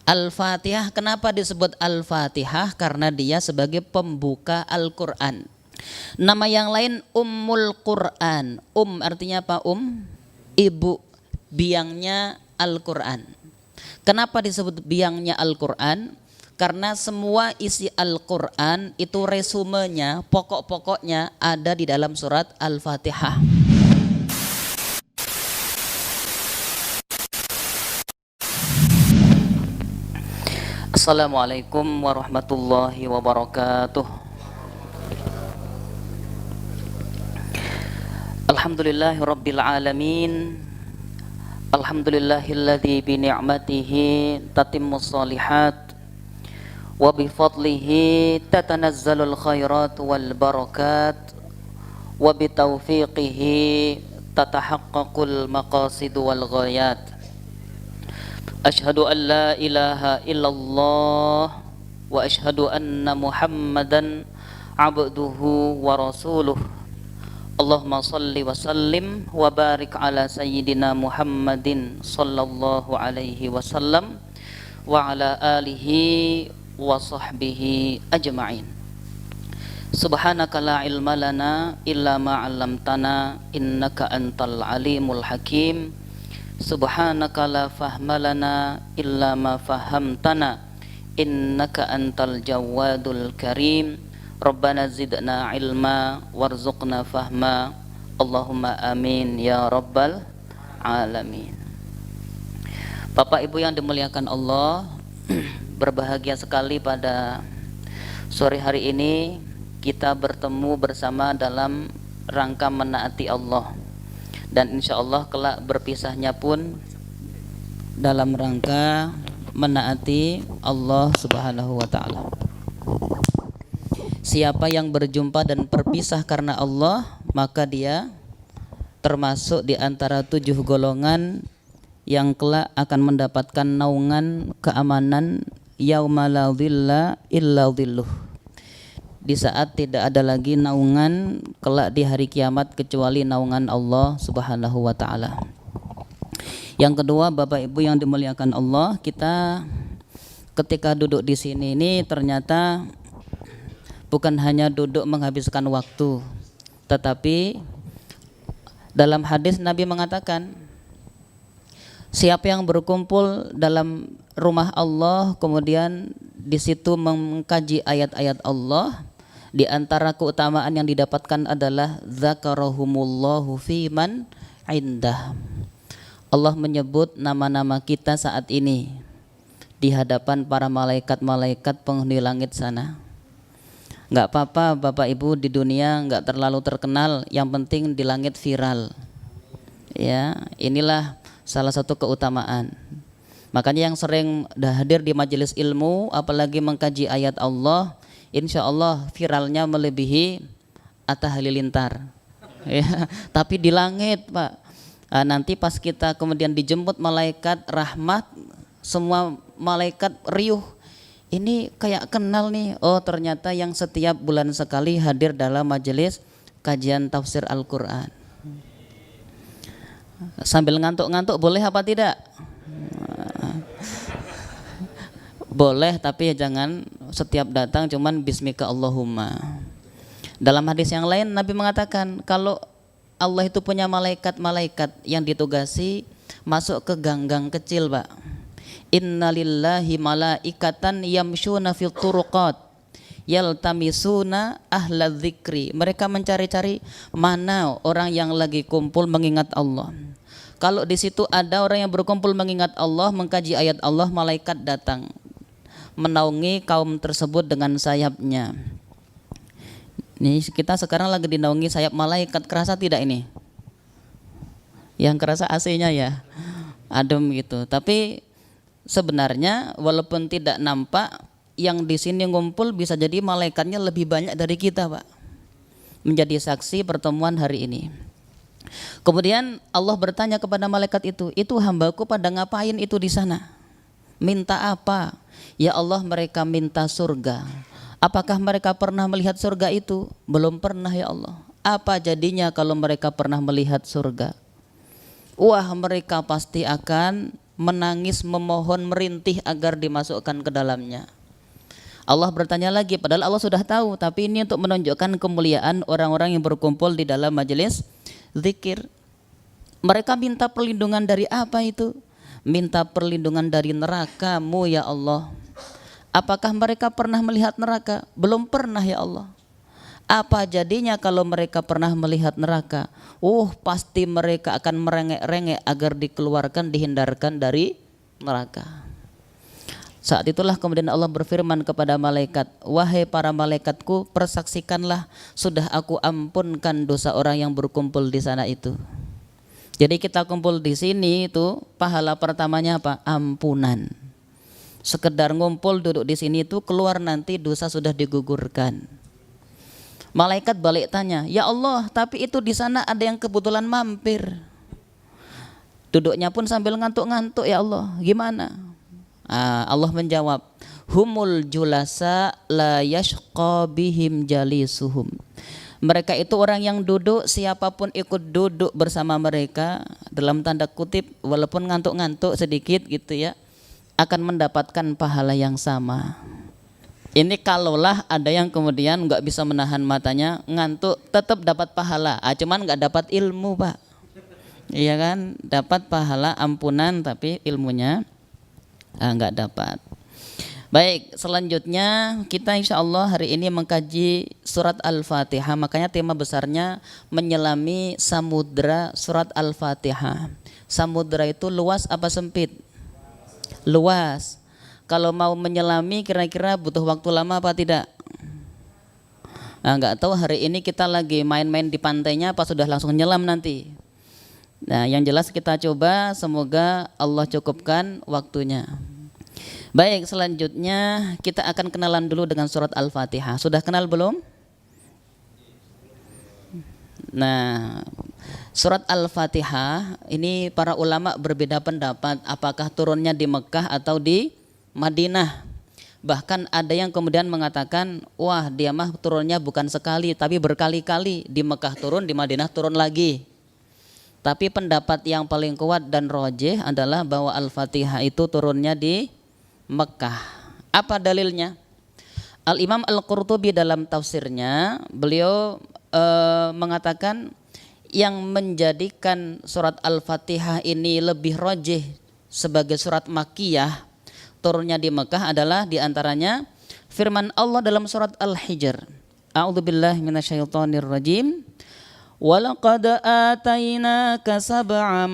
Al-Fatihah, kenapa disebut Al-Fatihah? Karena dia sebagai pembuka Al-Quran. Nama yang lain Ummul Quran. Artinya apa? Ibu, biangnya Al-Quran. Kenapa disebut biangnya Al-Quran? Karena semua isi Al-Quran itu resumenya, pokok-pokoknya ada di dalam surat Al-Fatihah. Assalamualaikum warahmatullahi wabarakatuh. Alhamdulillahi rabbil alamin. Alhamdulillahilladzi bi ni'matihi tatimmus shalihat wa bi fadlihi tatanazzalul khairat wal barakat wa bi taufiqihi tatahaqqaqul maqasid wal ghayat. Asyhadu an la ilaha illallah wa asyhadu anna Muhammadan abduhu wa rasuluh. Allahumma salli wa sallim wa barik ala sayyidina Muhammadin sallallahu alaihi wasallam wa ala alihi wa sahbihi ajma'in. Subhanaka la ilma lana illa ma 'allamtana innaka antal alimul hakim. Subhanaka la fahma lana illa ma fahamtana innaka antal jawadul karim. Rabbana zidna ilma warzuqna fahma. Allahumma amin ya rabbal alamin. Bapak Ibu yang dimuliakan Allah, berbahagia sekali pada sore hari ini kita bertemu bersama dalam rangka menaati Allah. Dan insya Allah kelak berpisahnya pun dalam rangka menaati Allah Subhanahu wa ta'ala. Siapa yang berjumpa dan berpisah karena Allah, maka dia termasuk di antara 7 golongan yang kelak akan mendapatkan naungan keamanan yauma la dhilla illa dhilluh. Di saat tidak ada lagi naungan kelak di hari kiamat kecuali naungan Allah Subhanahu wa ta'ala. Yang kedua, Bapak Ibu yang dimuliakan Allah, kita ketika duduk di sini ini ternyata bukan hanya duduk menghabiskan waktu, tetapi dalam hadis Nabi mengatakan, siapa yang berkumpul dalam rumah Allah kemudian di situ mengkaji ayat-ayat Allah, di antara keutamaan yang didapatkan adalah zakarahumullahu fi man indah. Allah menyebut nama-nama kita saat ini di hadapan para malaikat-malaikat penghuni langit sana. Enggak apa-apa Bapak Ibu, di dunia enggak terlalu terkenal, yang penting di langit viral. Ya, inilah salah satu keutamaan. Makanya yang sering hadir di majelis ilmu apalagi mengkaji ayat Allah, insya Allah viralnya melebihi Atta Halilintar. Ya, tapi di langit Pak. Nanti pas kita kemudian dijemput malaikat rahmat, semua malaikat riuh. Ini kayak kenal nih. Oh ternyata yang setiap bulan sekali hadir dalam majelis kajian tafsir Al-Quran. Sambil ngantuk-ngantuk boleh apa tidak? Boleh, tapi jangan setiap datang cuman bismika Allahumma. Dalam hadis yang lain Nabi mengatakan kalau Allah itu punya malaikat-malaikat yang ditugasi masuk ke gang-gang kecil Pak. Innalillahi malaikatan yamshuna fil turuqat yaltamisuna ahla dzikri. Mereka mencari-cari mana orang yang lagi kumpul mengingat Allah. Kalau di situ ada orang yang berkumpul mengingat Allah, mengkaji ayat Allah, malaikat datang menaungi kaum tersebut dengan sayapnya. Nih kita sekarang lagi dinaungi sayap malaikat, kerasa tidak ini? Yang kerasa AC-nya ya, adem gitu. Tapi sebenarnya walaupun tidak nampak, yang di sini ngumpul bisa jadi malaikatnya lebih banyak dari kita Pak, menjadi saksi pertemuan hari ini. Kemudian Allah bertanya kepada malaikat itu hambaku pada ngapain itu di sana? Minta apa? Ya Allah, mereka minta surga. Apakah mereka pernah melihat surga itu? Belum pernah ya Allah. Apa jadinya kalau mereka pernah melihat surga? Wah, mereka pasti akan menangis, memohon, merintih agar dimasukkan ke dalamnya. Allah bertanya lagi, padahal Allah sudah tahu, tapi ini untuk menunjukkan kemuliaan orang-orang yang berkumpul di dalam majelis zikir. Mereka minta perlindungan dari apa itu? Minta perlindungan dari neraka-Mu ya Allah. Apakah mereka pernah melihat neraka? Belum pernah ya Allah. Apa jadinya kalau mereka pernah melihat neraka? Pasti mereka akan merengek-rengek agar dikeluarkan, dihindarkan dari neraka. Saat itulah kemudian Allah berfirman kepada malaikat, wahai para malaikatku, persaksikanlah sudah aku ampunkan dosa orang yang berkumpul di sana itu. Jadi kita kumpul di sini itu pahala pertamanya apa? Ampunan. Sekedar ngumpul duduk di sini itu keluar nanti dosa sudah digugurkan. Malaikat balik tanya, ya Allah, tapi itu di sana ada yang kebetulan mampir. Duduknya pun sambil ngantuk-ngantuk, ya Allah, gimana? Allah menjawab, humul julasa la yashqa bihim jalisuhum. Mereka itu orang yang duduk, siapapun ikut duduk bersama mereka, dalam tanda kutip walaupun ngantuk-ngantuk sedikit gitu ya, akan mendapatkan pahala yang sama. Ini kalaulah ada yang kemudian nggak bisa menahan matanya, ngantuk, tetap dapat pahala, cuman nggak dapat ilmu Pak. Iya kan, dapat pahala ampunan tapi ilmunya nggak dapat. Baik, selanjutnya kita insya Allah hari ini mengkaji surat Al-Fatihah. Makanya tema besarnya menyelami samudra surat Al-Fatihah. Samudra itu luas apa sempit? Luas. Kalau mau menyelami kira-kira butuh waktu lama apa tidak? Nggak tahu hari ini kita lagi main-main di pantainya apa sudah langsung nyelam nanti. Nah, yang jelas kita coba, semoga Allah cukupkan waktunya. Baik, selanjutnya kita akan kenalan dulu dengan surat Al-Fatihah. Sudah kenal belum? Nah, surat Al-Fatihah ini para ulama berbeda pendapat apakah turunnya di Mekah atau di Madinah. Bahkan ada yang kemudian mengatakan, wah dia mah turunnya bukan sekali tapi berkali-kali. Di Mekah turun, di Madinah turun lagi. Tapi pendapat yang paling kuat dan rojih adalah bahwa Al-Fatihah itu turunnya di Mekah. Apa dalilnya? Al-Imam Al-Qurtubi dalam tafsirnya beliau mengatakan yang menjadikan surat Al-Fatihah ini lebih rojih sebagai surat Makkiyah turunnya di Mekah adalah diantaranya firman Allah dalam surat Al-Hijr. A'udzubillahi minasyaitonirrajim. وَلَقَدْ آتَيْنَاكَ سَبْعًا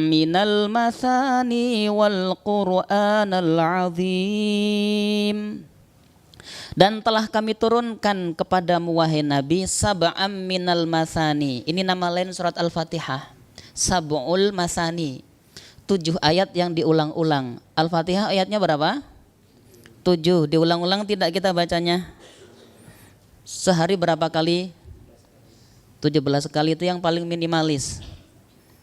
مِنَ الْمَثَانِي وَالْقُرْآنَ الْعَظِيمِ. Dan telah kami turunkan kepadamu wahai Nabi sab'am minal masani. Ini nama lain surat Al-Fatihah. Sab'ul masani. 7 ayat yang diulang-ulang. Al-Fatihah ayatnya berapa? 7. Diulang-ulang tidak kita bacanya? Sehari berapa kali? 17 kali itu yang paling minimalis.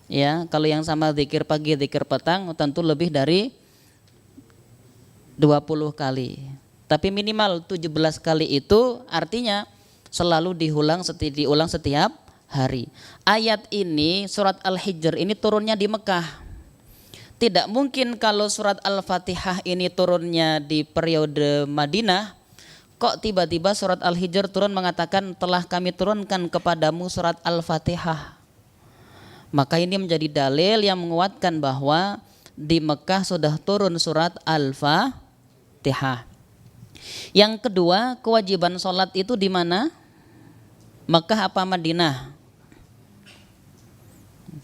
Ya, kalau yang sama zikir pagi, zikir petang tentu lebih dari 20 kali. Tapi minimal 17 kali itu artinya selalu diulang setiap hari. Ayat ini surat Al-Hijr ini turunnya di Mekah. Tidak mungkin kalau surat Al-Fatihah ini turunnya di periode Madinah. Kok tiba-tiba surat Al-Hijr turun mengatakan telah kami turunkan kepadamu surat Al-Fatihah. Maka ini menjadi dalil yang menguatkan bahwa di Mekah sudah turun surat Al-Fatihah. Yang kedua, kewajiban sholat itu di mana? Mekah apa Madinah?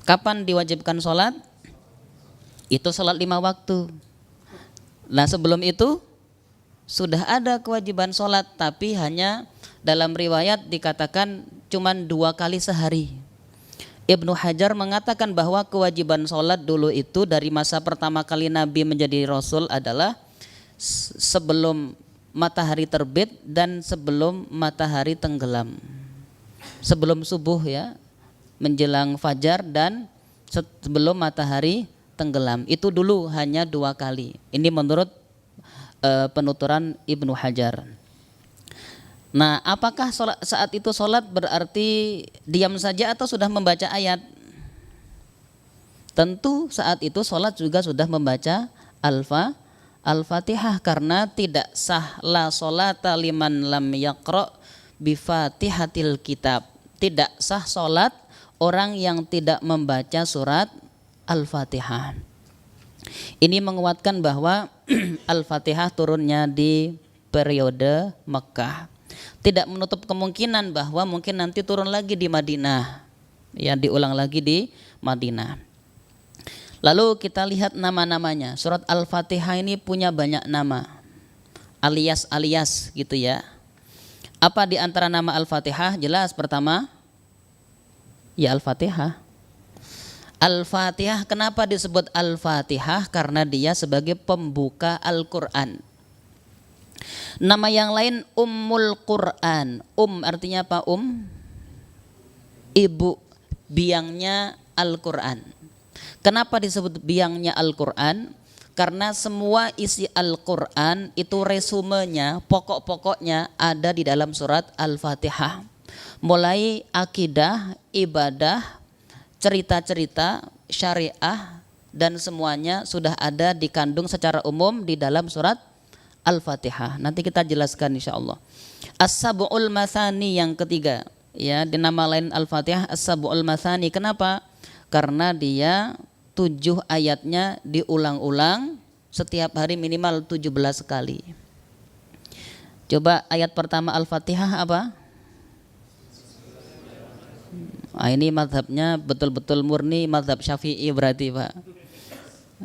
Kapan diwajibkan sholat? Itu sholat 5 waktu. Nah sebelum itu sudah ada kewajiban sholat, tapi hanya dalam riwayat dikatakan cuma 2 kali sehari. Ibnu Hajar mengatakan bahwa kewajiban sholat dulu itu dari masa pertama kali Nabi menjadi Rasul adalah sebelum matahari terbit dan sebelum matahari tenggelam. Sebelum subuh ya, menjelang fajar dan sebelum matahari tenggelam. Itu dulu hanya 2 kali. Ini menurut penuturan Ibnu Hajar. Nah, apakah saat itu sholat berarti diam saja atau sudah membaca ayat? tentu saat itu sholat juga sudah membaca Al-Fatihah, karena tidak sah la sholata liman lam yaqra bi fatihatil kitab. Tidak sah sholat orang yang tidak membaca surat Al-Fatihah. Ini menguatkan bahwa Al-Fatihah turunnya di periode Mekah. Tidak menutup kemungkinan bahwa mungkin nanti turun lagi di Madinah. Ya, diulang lagi di Madinah. Lalu kita lihat nama-namanya. Surat Al-Fatihah ini punya banyak nama, alias-alias gitu ya. Apa di antara nama Al-Fatihah? Jelas pertama, ya Al-Fatihah. Al-Fatihah, kenapa disebut Al-Fatihah? Karena dia sebagai pembuka Al-Quran. Nama yang lain Ummul Quran. Artinya apa? Ibu, biangnya Al-Quran. Kenapa disebut biangnya Al-Quran? Karena semua isi Al-Quran itu resumenya, pokok-pokoknya ada di dalam surat Al-Fatihah. Mulai akidah, ibadah, cerita-cerita, syariah, dan semuanya sudah ada dikandung secara umum di dalam surat Al-Fatihah. Nanti kita jelaskan insya-Allah. As-Sab'ul Mathani yang ketiga, ya, di nama lain Al-Fatihah As-Sab'ul Mathani. Kenapa? Karena dia 7 ayatnya diulang-ulang setiap hari minimal 17 kali. Coba ayat pertama Al-Fatihah apa? Ini madhabnya betul-betul murni madhab Syafi'i berarti Pak,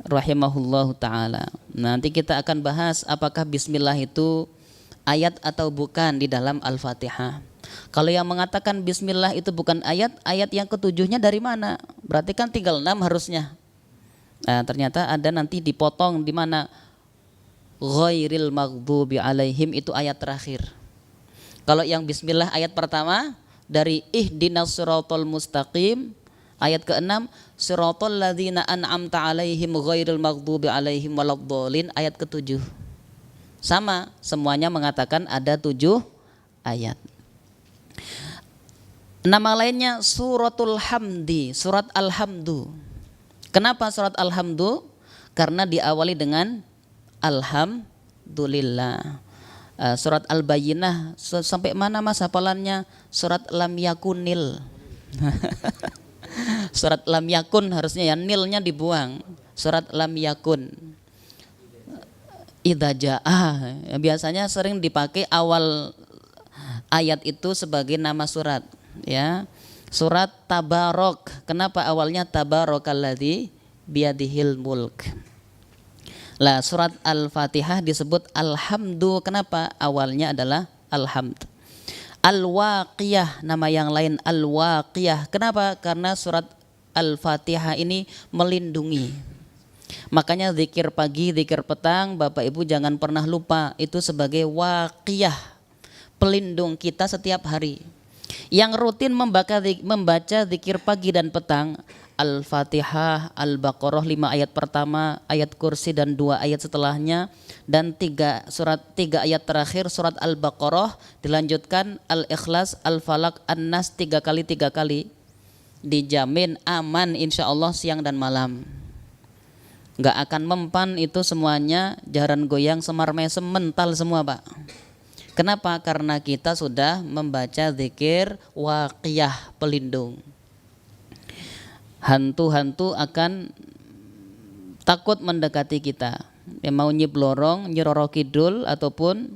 rahimahullahu ta'ala. Nanti kita akan bahas apakah bismillah itu ayat atau bukan di dalam Al-Fatihah. Kalau yang mengatakan bismillah itu bukan ayat, ayat yang ketujuhnya dari mana? Berarti kan tinggal 6 harusnya. Nah, ternyata ada nanti dipotong di mana ghairil maghdubi alaihim, itu ayat terakhir. Kalau yang bismillah ayat pertama dari ihdinas siratal mustaqim, ayat ke-6 siratal ladzina an'amta alaihim ghairil maghdubi alaihim waladdallin, ayat ke-7. Sama, semuanya mengatakan ada 7 ayat. Nama lainnya suratul hamdi, surat Alhamdu. Kenapa surat Alhamdu? Karena diawali dengan Alhamdulillah. Surat Al-Bayyinah sampai mana mas hafalannya? Surat Lam Yakunil. Surat Lam Yakun harusnya ya, nilnya dibuang. Surat Lam Yakun. Idza jaa, biasanya sering dipakai awal ayat itu sebagai nama surat, ya. Surat Tabarok. Kenapa awalnya Tabarakalladzi biyadihil mulk? Lah, surat Al-Fatihah disebut Alhamdu. Kenapa? Awalnya adalah Alhamd. Al-Waqiyah, nama yang lain Al-Waqiyah. Kenapa? Karena surat Al-Fatihah ini melindungi. Makanya zikir pagi, zikir petang, Bapak Ibu jangan pernah lupa, itu sebagai waqiyah, pelindung kita setiap hari. Yang rutin membaca zikir pagi dan petang, Al-Fatihah, Al-Baqarah 5 ayat pertama, ayat kursi dan 2 ayat setelahnya, dan 3 ayat terakhir surat Al-Baqarah, dilanjutkan Al-Ikhlas, Al-Falaq, An-Nas 3 kali, dijamin aman insya Allah siang dan malam. Nggak akan mempan itu semuanya, jaran goyang, semar mesem, mental semua Pak. Kenapa? Karena kita sudah membaca zikir waqiyah, pelindung. Hantu-hantu akan takut mendekati kita. Yang mau nyiblorong, nyiroro kidul ataupun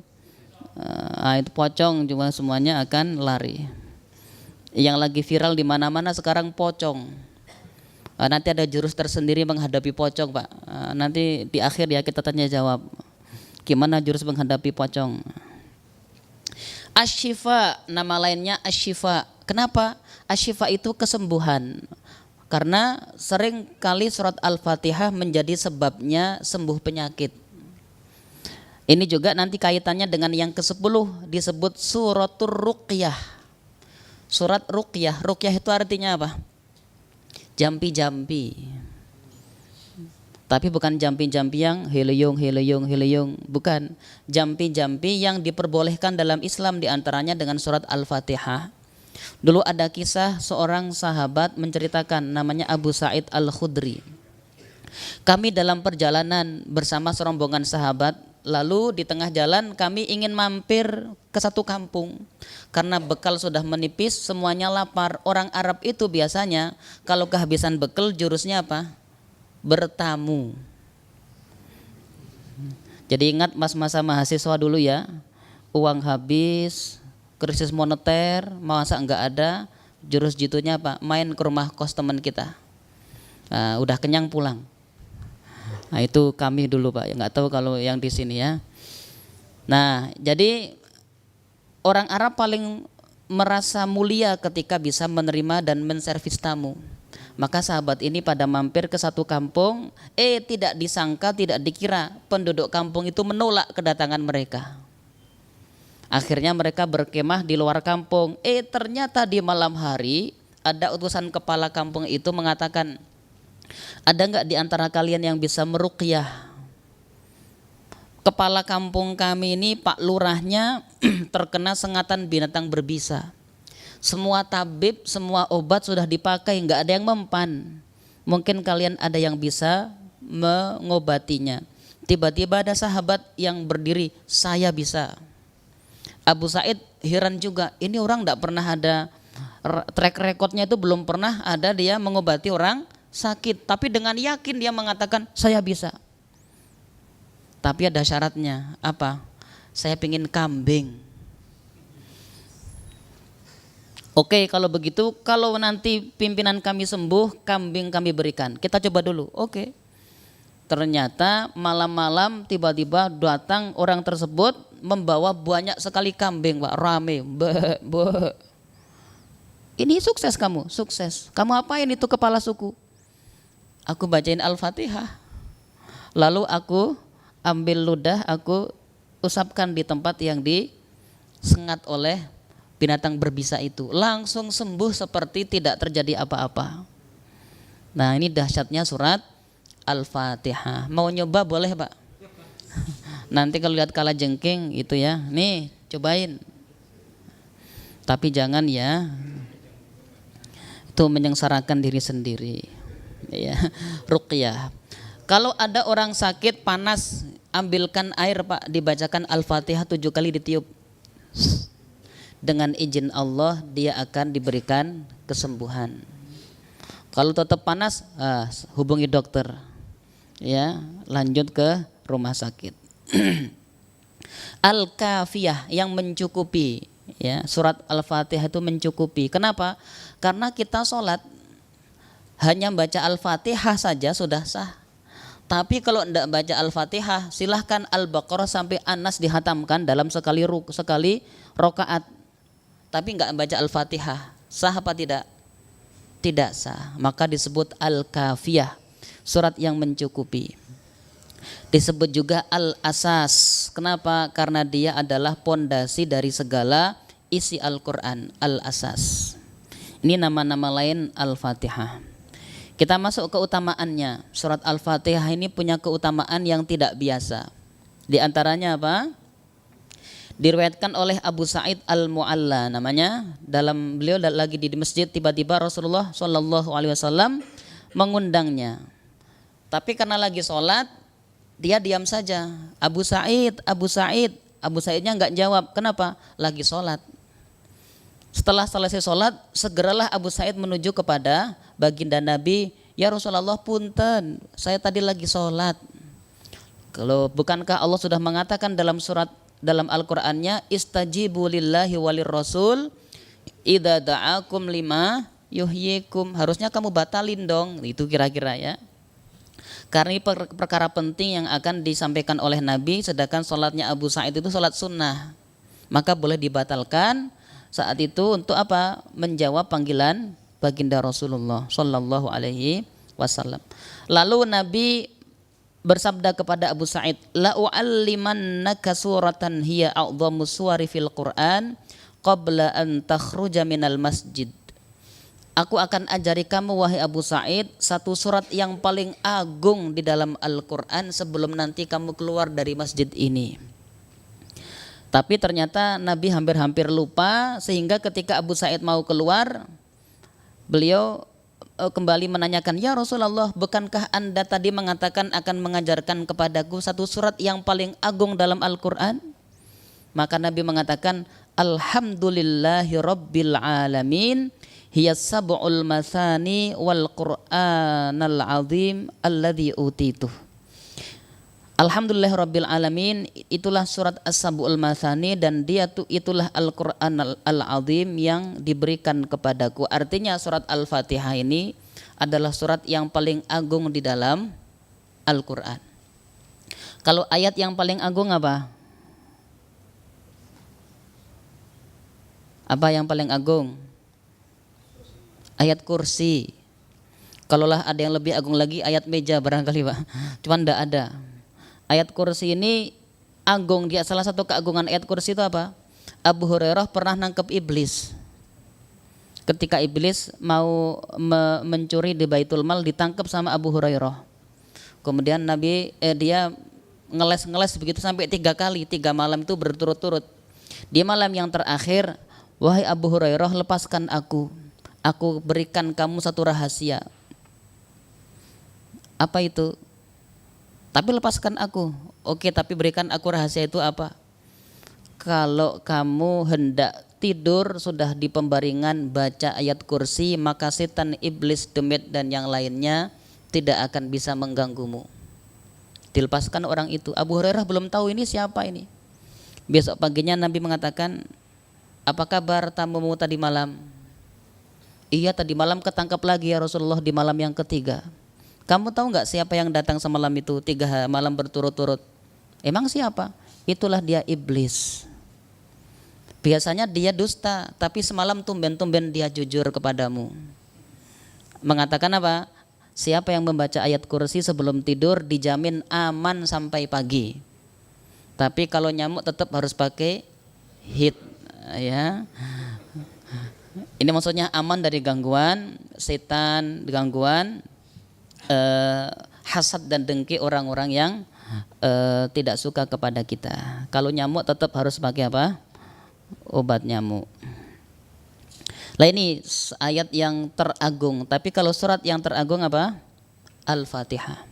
itu pocong, cuma semuanya akan lari. Yang lagi viral di mana-mana sekarang pocong. Nanti ada jurus tersendiri menghadapi pocong Pak. Nanti di akhir ya kita tanya jawab gimana jurus menghadapi pocong. Asy-Syifa, nama lainnya Asy-Syifa. Kenapa? Asy-Syifa itu kesembuhan. Karena sering kali surat Al-Fatihah menjadi sebabnya sembuh penyakit. Ini juga nanti kaitannya dengan yang ke-10 disebut suratul Ruqyah. Surat Ruqyah. Ruqyah itu artinya apa? Jampi-jampi. Tapi bukan jampi-jampi yang heleyong, bukan. Jampi-jampi yang diperbolehkan dalam Islam, diantaranya dengan surat Al-Fatihah. Dulu ada kisah seorang sahabat menceritakan, namanya Abu Sa'id Al-Khudri. Kami dalam perjalanan bersama serombongan sahabat, lalu di tengah jalan kami ingin mampir ke satu kampung. Karena bekal sudah menipis, semuanya lapar. Orang Arab itu biasanya kalau kehabisan bekal jurusnya apa? Bertamu. Jadi ingat masa mahasiswa dulu ya, uang habis, krisis moneter, masa enggak ada, jurus jitunya apa? Main ke rumah kos teman kita. Nah, udah kenyang pulang. Nah itu kami dulu Pak, ya nggak tahu kalau yang di sini ya. Nah jadi orang Arab paling merasa mulia ketika bisa menerima dan menservis tamu. Maka sahabat ini pada mampir ke satu kampung, tidak disangka, tidak dikira penduduk kampung itu menolak kedatangan mereka. Akhirnya mereka berkemah di luar kampung. Ternyata di malam hari ada utusan kepala kampung itu mengatakan, ada nggak di antara kalian yang bisa meruqyah? Kepala kampung kami ini Pak Lurahnya terkena sengatan binatang berbisa. Semua tabib, semua obat sudah dipakai, nggak ada yang mempan. Mungkin kalian ada yang bisa mengobatinya. Tiba-tiba ada sahabat yang berdiri, saya bisa. Abu Sa'id heran juga, ini orang nggak pernah ada track recordnya, itu belum pernah ada dia mengobati orang sakit. Tapi dengan yakin dia mengatakan, saya bisa. Tapi ada syaratnya, apa? Saya pingin kambing. Oke, kalau begitu, kalau nanti pimpinan kami sembuh, kambing kami berikan. Kita coba dulu. Oke. Ternyata malam-malam tiba-tiba datang orang tersebut membawa banyak sekali kambing, Pak, rame. Ini sukses kamu, sukses. Kamu apain itu kepala suku? Aku bacain Al-Fatihah. Lalu aku ambil ludah, aku usapkan di tempat yang disengat oleh binatang berbisa itu, langsung sembuh seperti tidak terjadi apa-apa. Nah ini dahsyatnya surat Al-Fatihah. Mau nyoba boleh Pak? Nanti kalau lihat kalajengking itu ya, nih cobain. Tapi jangan ya, itu menyengsarakan diri sendiri. Ya, ruqyah. Kalau ada orang sakit panas, ambilkan air Pak, dibacakan Al-Fatihah 7 kali ditiup. Dengan izin Allah dia akan diberikan kesembuhan. Kalau tetap panas, hubungi dokter. Ya, lanjut ke rumah sakit. Al-Kafiyah, yang mencukupi. Ya, surat Al-Fatihah itu mencukupi. Kenapa? Karena kita sholat hanya baca Al-Fatihah saja sudah sah. Tapi kalau tidak baca Al-Fatihah, silahkan Al-Baqarah sampai An-Nas dihatamkan dalam sekali rokaat. Tapi enggak baca Al-Fatihah, sah apa tidak? Tidak sah. Maka disebut Al-Kafiyah, surat yang mencukupi. Disebut juga Al-Asas. Kenapa? Karena dia adalah pondasi dari segala isi Al-Quran. Al-Asas. Ini nama-nama lain Al-Fatihah. Kita masuk keutamaannya. Surat Al-Fatihah ini punya keutamaan yang tidak biasa. Di antaranya apa? Diriwayatkan oleh Abu Sa'id Al-Mu'alla namanya, dalam beliau lagi di masjid, tiba-tiba Rasulullah SAW mengundangnya. Tapi karena lagi sholat, dia diam saja. Abu Sa'id, Abu Sa'id. Abu Sa'idnya enggak jawab. Kenapa? Lagi sholat. Setelah selesai sholat, segeralah Abu Sa'id menuju kepada baginda Nabi. Ya Rasulullah, punten, saya tadi lagi sholat. Kalau bukankah Allah sudah mengatakan dalam Al-Qur'annya, istajibu lillahi walir rasul idza da'akum lima yuhyikum. Harusnya kamu batalin dong, itu kira-kira ya. Karena ini perkara penting yang akan disampaikan oleh Nabi, sedangkan sholatnya Abu Sa'id itu sholat sunnah. Maka boleh dibatalkan saat itu untuk apa? Menjawab panggilan baginda Rasulullah sallallahu alaihi wasallam. Lalu Nabi bersabda kepada Abu Sa'id, la u'allimannaka suratan hiya a'dhamu suwari fil Qur'an qabla an takhruja minal masjid. Aku akan ajari kamu wahai Abu Sa'id satu surat yang paling agung di dalam Al-Qur'an sebelum nanti kamu keluar dari masjid ini. Tapi ternyata Nabi hampir-hampir lupa, sehingga ketika Abu Sa'id mau keluar, beliau kembali menanyakan, ya Rasulullah, bukankah Anda tadi mengatakan akan mengajarkan kepadaku satu surat yang paling agung dalam Al-Quran? Maka Nabi mengatakan, Alhamdulillahi Rabbil Alamin, hiya sab'ul mathani wal Qur'anal azim alladhi utituh. Alhamdulillah Rabbil Alamin, itulah surat As-Sab'ul Mathani, dan itulah Al-Quran Al-Azim yang diberikan kepadaku. Artinya surat Al-Fatihah ini adalah surat yang paling agung di dalam Al-Quran. Kalau ayat yang paling agung apa? Apa yang paling agung? Ayat kursi. Kalaulah ada yang lebih agung lagi, ayat meja barangkali Pak. Cuman tidak ada. Ayat kursi ini agung. Dia salah satu keagungan ayat kursi itu apa? Abu Hurairah pernah nangkep iblis. Ketika iblis mau mencuri di Baitul Mal, ditangkap sama Abu Hurairah. Kemudian dia ngeles begitu sampai 3 kali, 3 malam itu berturut-turut. Di malam yang terakhir, wahai Abu Hurairah, lepaskan aku berikan kamu satu rahasia. Apa itu? Tapi lepaskan aku. Oke, tapi berikan aku rahasia itu apa? Kalau kamu hendak tidur sudah di pembaringan baca ayat kursi, maka setan, iblis, demit dan yang lainnya tidak akan bisa mengganggumu. Dilepaskan orang itu. Abu Hurairah belum tahu ini siapa ini. Besok paginya Nabi mengatakan, apa kabar tamumu tadi malam? Iya, tadi malam ketangkap lagi ya Rasulullah, di malam yang ketiga. Kamu tahu nggak siapa yang datang semalam itu 3 malam berturut-turut? Emang siapa? Itulah dia, iblis. Biasanya dia dusta, tapi semalam tumben-tumben dia jujur kepadamu. Mengatakan apa? Siapa yang membaca ayat kursi sebelum tidur dijamin aman sampai pagi. Tapi kalau nyamuk tetap harus pakai hit, ya. Ini maksudnya aman dari gangguan setan, gangguan hasad dan dengki orang-orang yang tidak suka kepada kita. Kalau nyamuk tetap harus pakai apa? Obat nyamuk. Lah ini ayat yang teragung. Tapi kalau surat yang teragung apa? Al-Fatihah.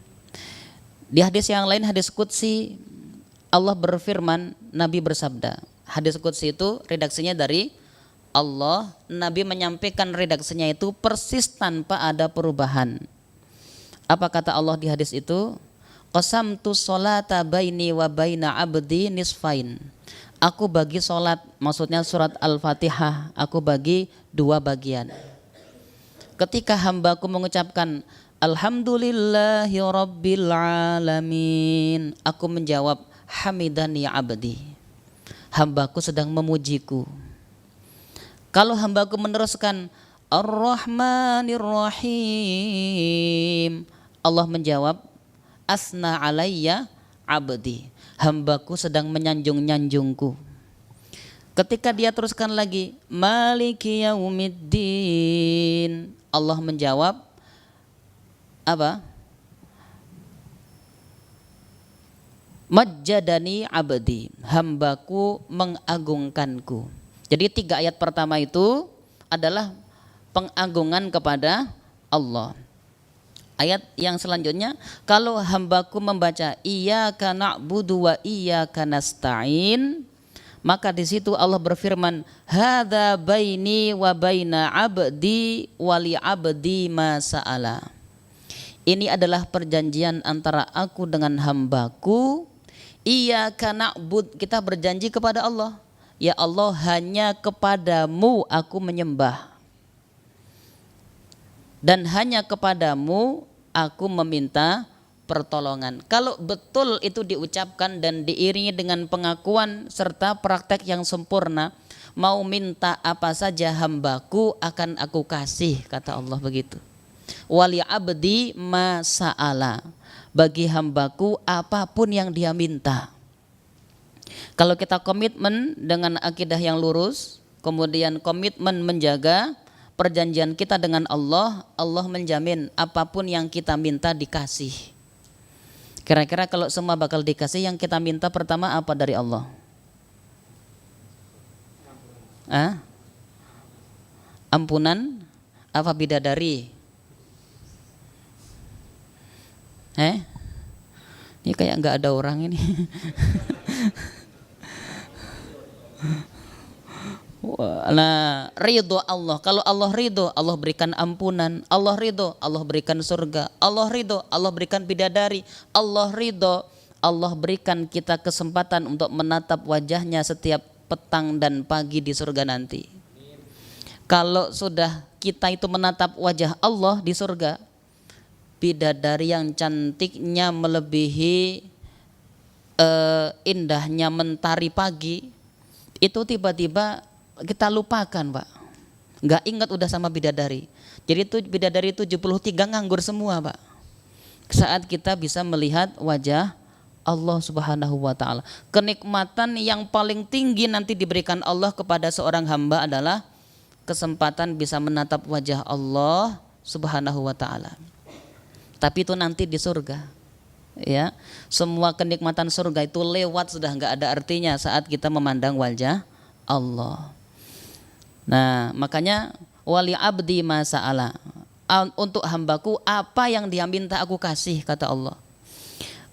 Di hadis yang lain, hadis qudsi, Allah berfirman, Nabi bersabda. Hadis qudsi itu redaksinya dari Allah. Nabi menyampaikan redaksinya itu persis tanpa ada perubahan. Apa kata Allah di hadis itu? Qasamtu sholata baini wa baina abdi nisfain. Aku bagi solat, maksudnya surat Al-Fatihah, aku bagi 2 bagian. Ketika hambaku mengucapkan Alhamdulillahi Rabbil Alamin, aku menjawab Hamidani abdi. Hambaku sedang memujiku. Kalau hambaku meneruskan Ar-Rahmanir Rahim, Allah menjawab Asna alayya abdi. Hambaku sedang menyanjung-nyanjungku. Ketika dia teruskan lagi Maliki yaumiddin, Allah menjawab apa? Majjadani abdi. Hambaku mengagungkanku. Jadi 3 ayat pertama itu adalah pengagungan kepada Allah. Ayat yang selanjutnya, kalau hambaku membaca iyyaka na'budu wa iyyaka nasta'in, maka di situ Allah berfirman, hadza baini wa baina abdi wa li abdi ma sa'ala. Ini adalah perjanjian antara aku dengan hambaku. Iyyaka na'bud, kita berjanji kepada Allah. Ya Allah, hanya kepadamu aku menyembah. Dan hanya kepadamu aku meminta pertolongan. Kalau betul itu diucapkan dan diiringi dengan pengakuan serta praktek yang sempurna, mau minta apa saja hambaku akan aku kasih, kata Allah begitu. Wali abdi ma sa'ala, bagi hambaku apapun yang dia minta. Kalau kita komitmen dengan akidah yang lurus, kemudian komitmen menjaga perjanjian kita dengan Allah, Allah menjamin apapun yang kita minta dikasih. Kira-kira kalau semua bakal dikasih, yang kita minta pertama apa dari Allah? Ampunan apa bidadari? Ini kayak nggak ada orang ini. Nah, ridho Allah. Kalau Allah ridho, Allah berikan ampunan. Allah ridho, Allah berikan surga. Allah ridho, Allah berikan bidadari. Allah ridho, Allah berikan kita kesempatan untuk menatap wajahnya setiap petang dan pagi di surga nanti. Kalau sudah kita itu menatap wajah Allah di surga, bidadari yang cantiknya melebihi indahnya mentari pagi, itu tiba-tiba kita lupakan, Pak. Nggak ingat udah sama bidadari. Jadi itu bidadari 73 nganggur semua, Pak. Saat kita bisa melihat wajah Allah Subhanahu wa taala. Kenikmatan yang paling tinggi nanti diberikan Allah kepada seorang hamba adalah kesempatan bisa menatap wajah Allah Subhanahu wa taala. Tapi itu nanti di surga. Ya. Semua kenikmatan surga itu lewat, sudah nggak ada artinya saat kita memandang wajah Allah. Nah, makanya wali abdi ma sa'ala. Untuk hambaku apa yang dia minta aku kasih, kata Allah.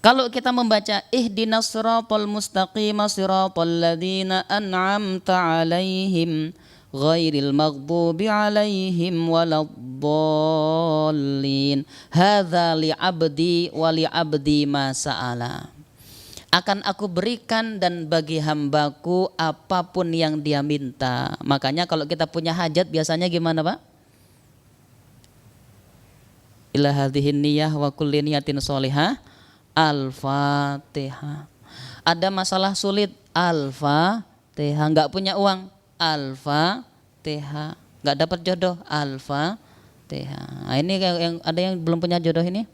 Kalau kita membaca ihdinas siratal mustaqim siratal ladzina an'amta 'alaihim ghairil maghdubi 'alaihim waladdallin. Hadza li 'abdi wa li 'abdi ma sa'ala. Akan aku berikan dan bagi hambaku apapun yang dia minta. Makanya kalau kita punya hajat biasanya gimana, Pak? Ila hadhihin niyah wa kulli niyatin sholihah. Al-Fatihah. Ada masalah sulit, Al-Fatihah. Enggak punya uang, Al-Fatihah. Enggak dapat jodoh, Al-Fatihah. Nah, ini yang ada yang belum punya jodoh ini?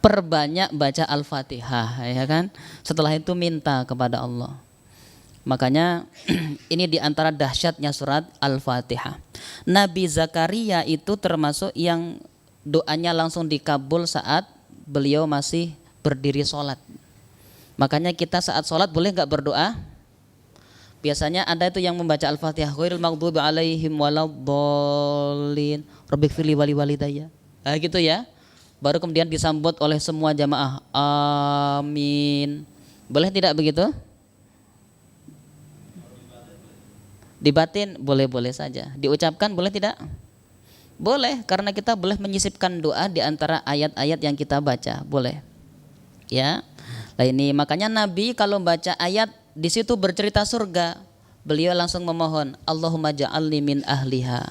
Perbanyak baca Al-Fatihah, ya kan? Setelah itu minta kepada Allah. Makanya ini diantara dahsyatnya surat Al-Fatihah. Nabi Zakaria itu termasuk yang doanya langsung dikabul saat beliau masih berdiri sholat. Makanya kita saat sholat boleh nggak berdoa? Biasanya ada itu yang membaca Al-Fatihah, ghairil maghdubi alaihim waladdallin, rabbighfirli wali walidayya. Nah, gitu ya. Baru kemudian disambut oleh semua jamaah, amin. Boleh tidak begitu? Dibatin boleh-boleh saja. Diucapkan boleh tidak? Boleh, karena kita boleh menyisipkan doa di antara ayat-ayat yang kita baca, boleh. Ya. Nah ini makanya Nabi kalau baca ayat di situ bercerita surga, beliau langsung memohon, Allahumma ja'alni min ahliha.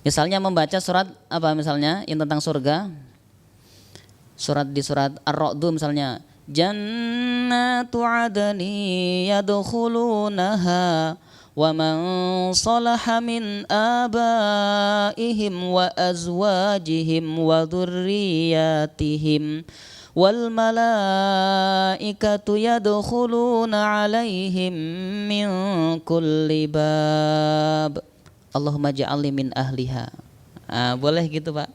Misalnya membaca surat apa misalnya yang tentang surga? Surat di surat Ar-Ra'd misalnya, Jannatu adni yadkhulunaha wa man salaha min abaihim wa azwajihim wa dhurriyyatihim wal malaikatu yadkhuluna alaihim min kulli bab. Allahumma ja'alni min ahliha. Boleh gitu, Pak.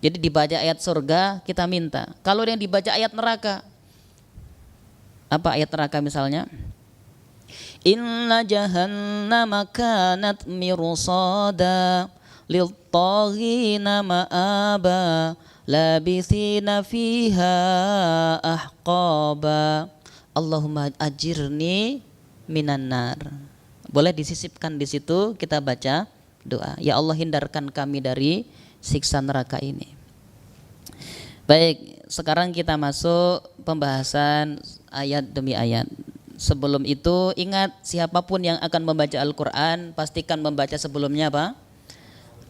Jadi dibaca ayat surga kita minta. Kalau yang dibaca ayat neraka, apa ayat neraka misalnya? Inna jahannama kanat mirsada lil-taghina ma'aba labithina fiha ahqaba. Allahumma ajirni minan nar. Boleh disisipkan di situ, kita baca doa. Ya Allah, hindarkan kami dari siksa neraka ini. Baik, sekarang kita masuk pembahasan ayat demi ayat. Sebelum itu ingat, siapapun yang akan membaca Al-Quran pastikan membaca sebelumnya apa?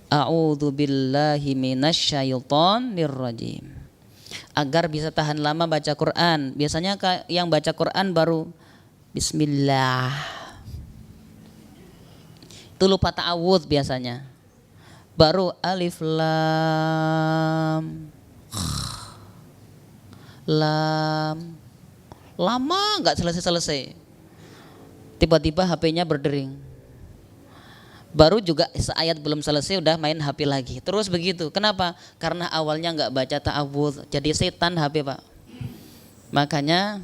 A'udzu billahi minasyaitonir rajim. Agar bisa tahan lama baca Quran. Biasanya yang baca Quran baru Bismillah, itu lupa ta'awudz biasanya. Baru alif lam lam, lama nggak selesai. Tiba-tiba HP-nya berdering. Baru juga seayat belum selesai udah main HP lagi. Terus begitu. Kenapa? Karena awalnya nggak baca ta'awudz, jadi setan HP, Pak. Makanya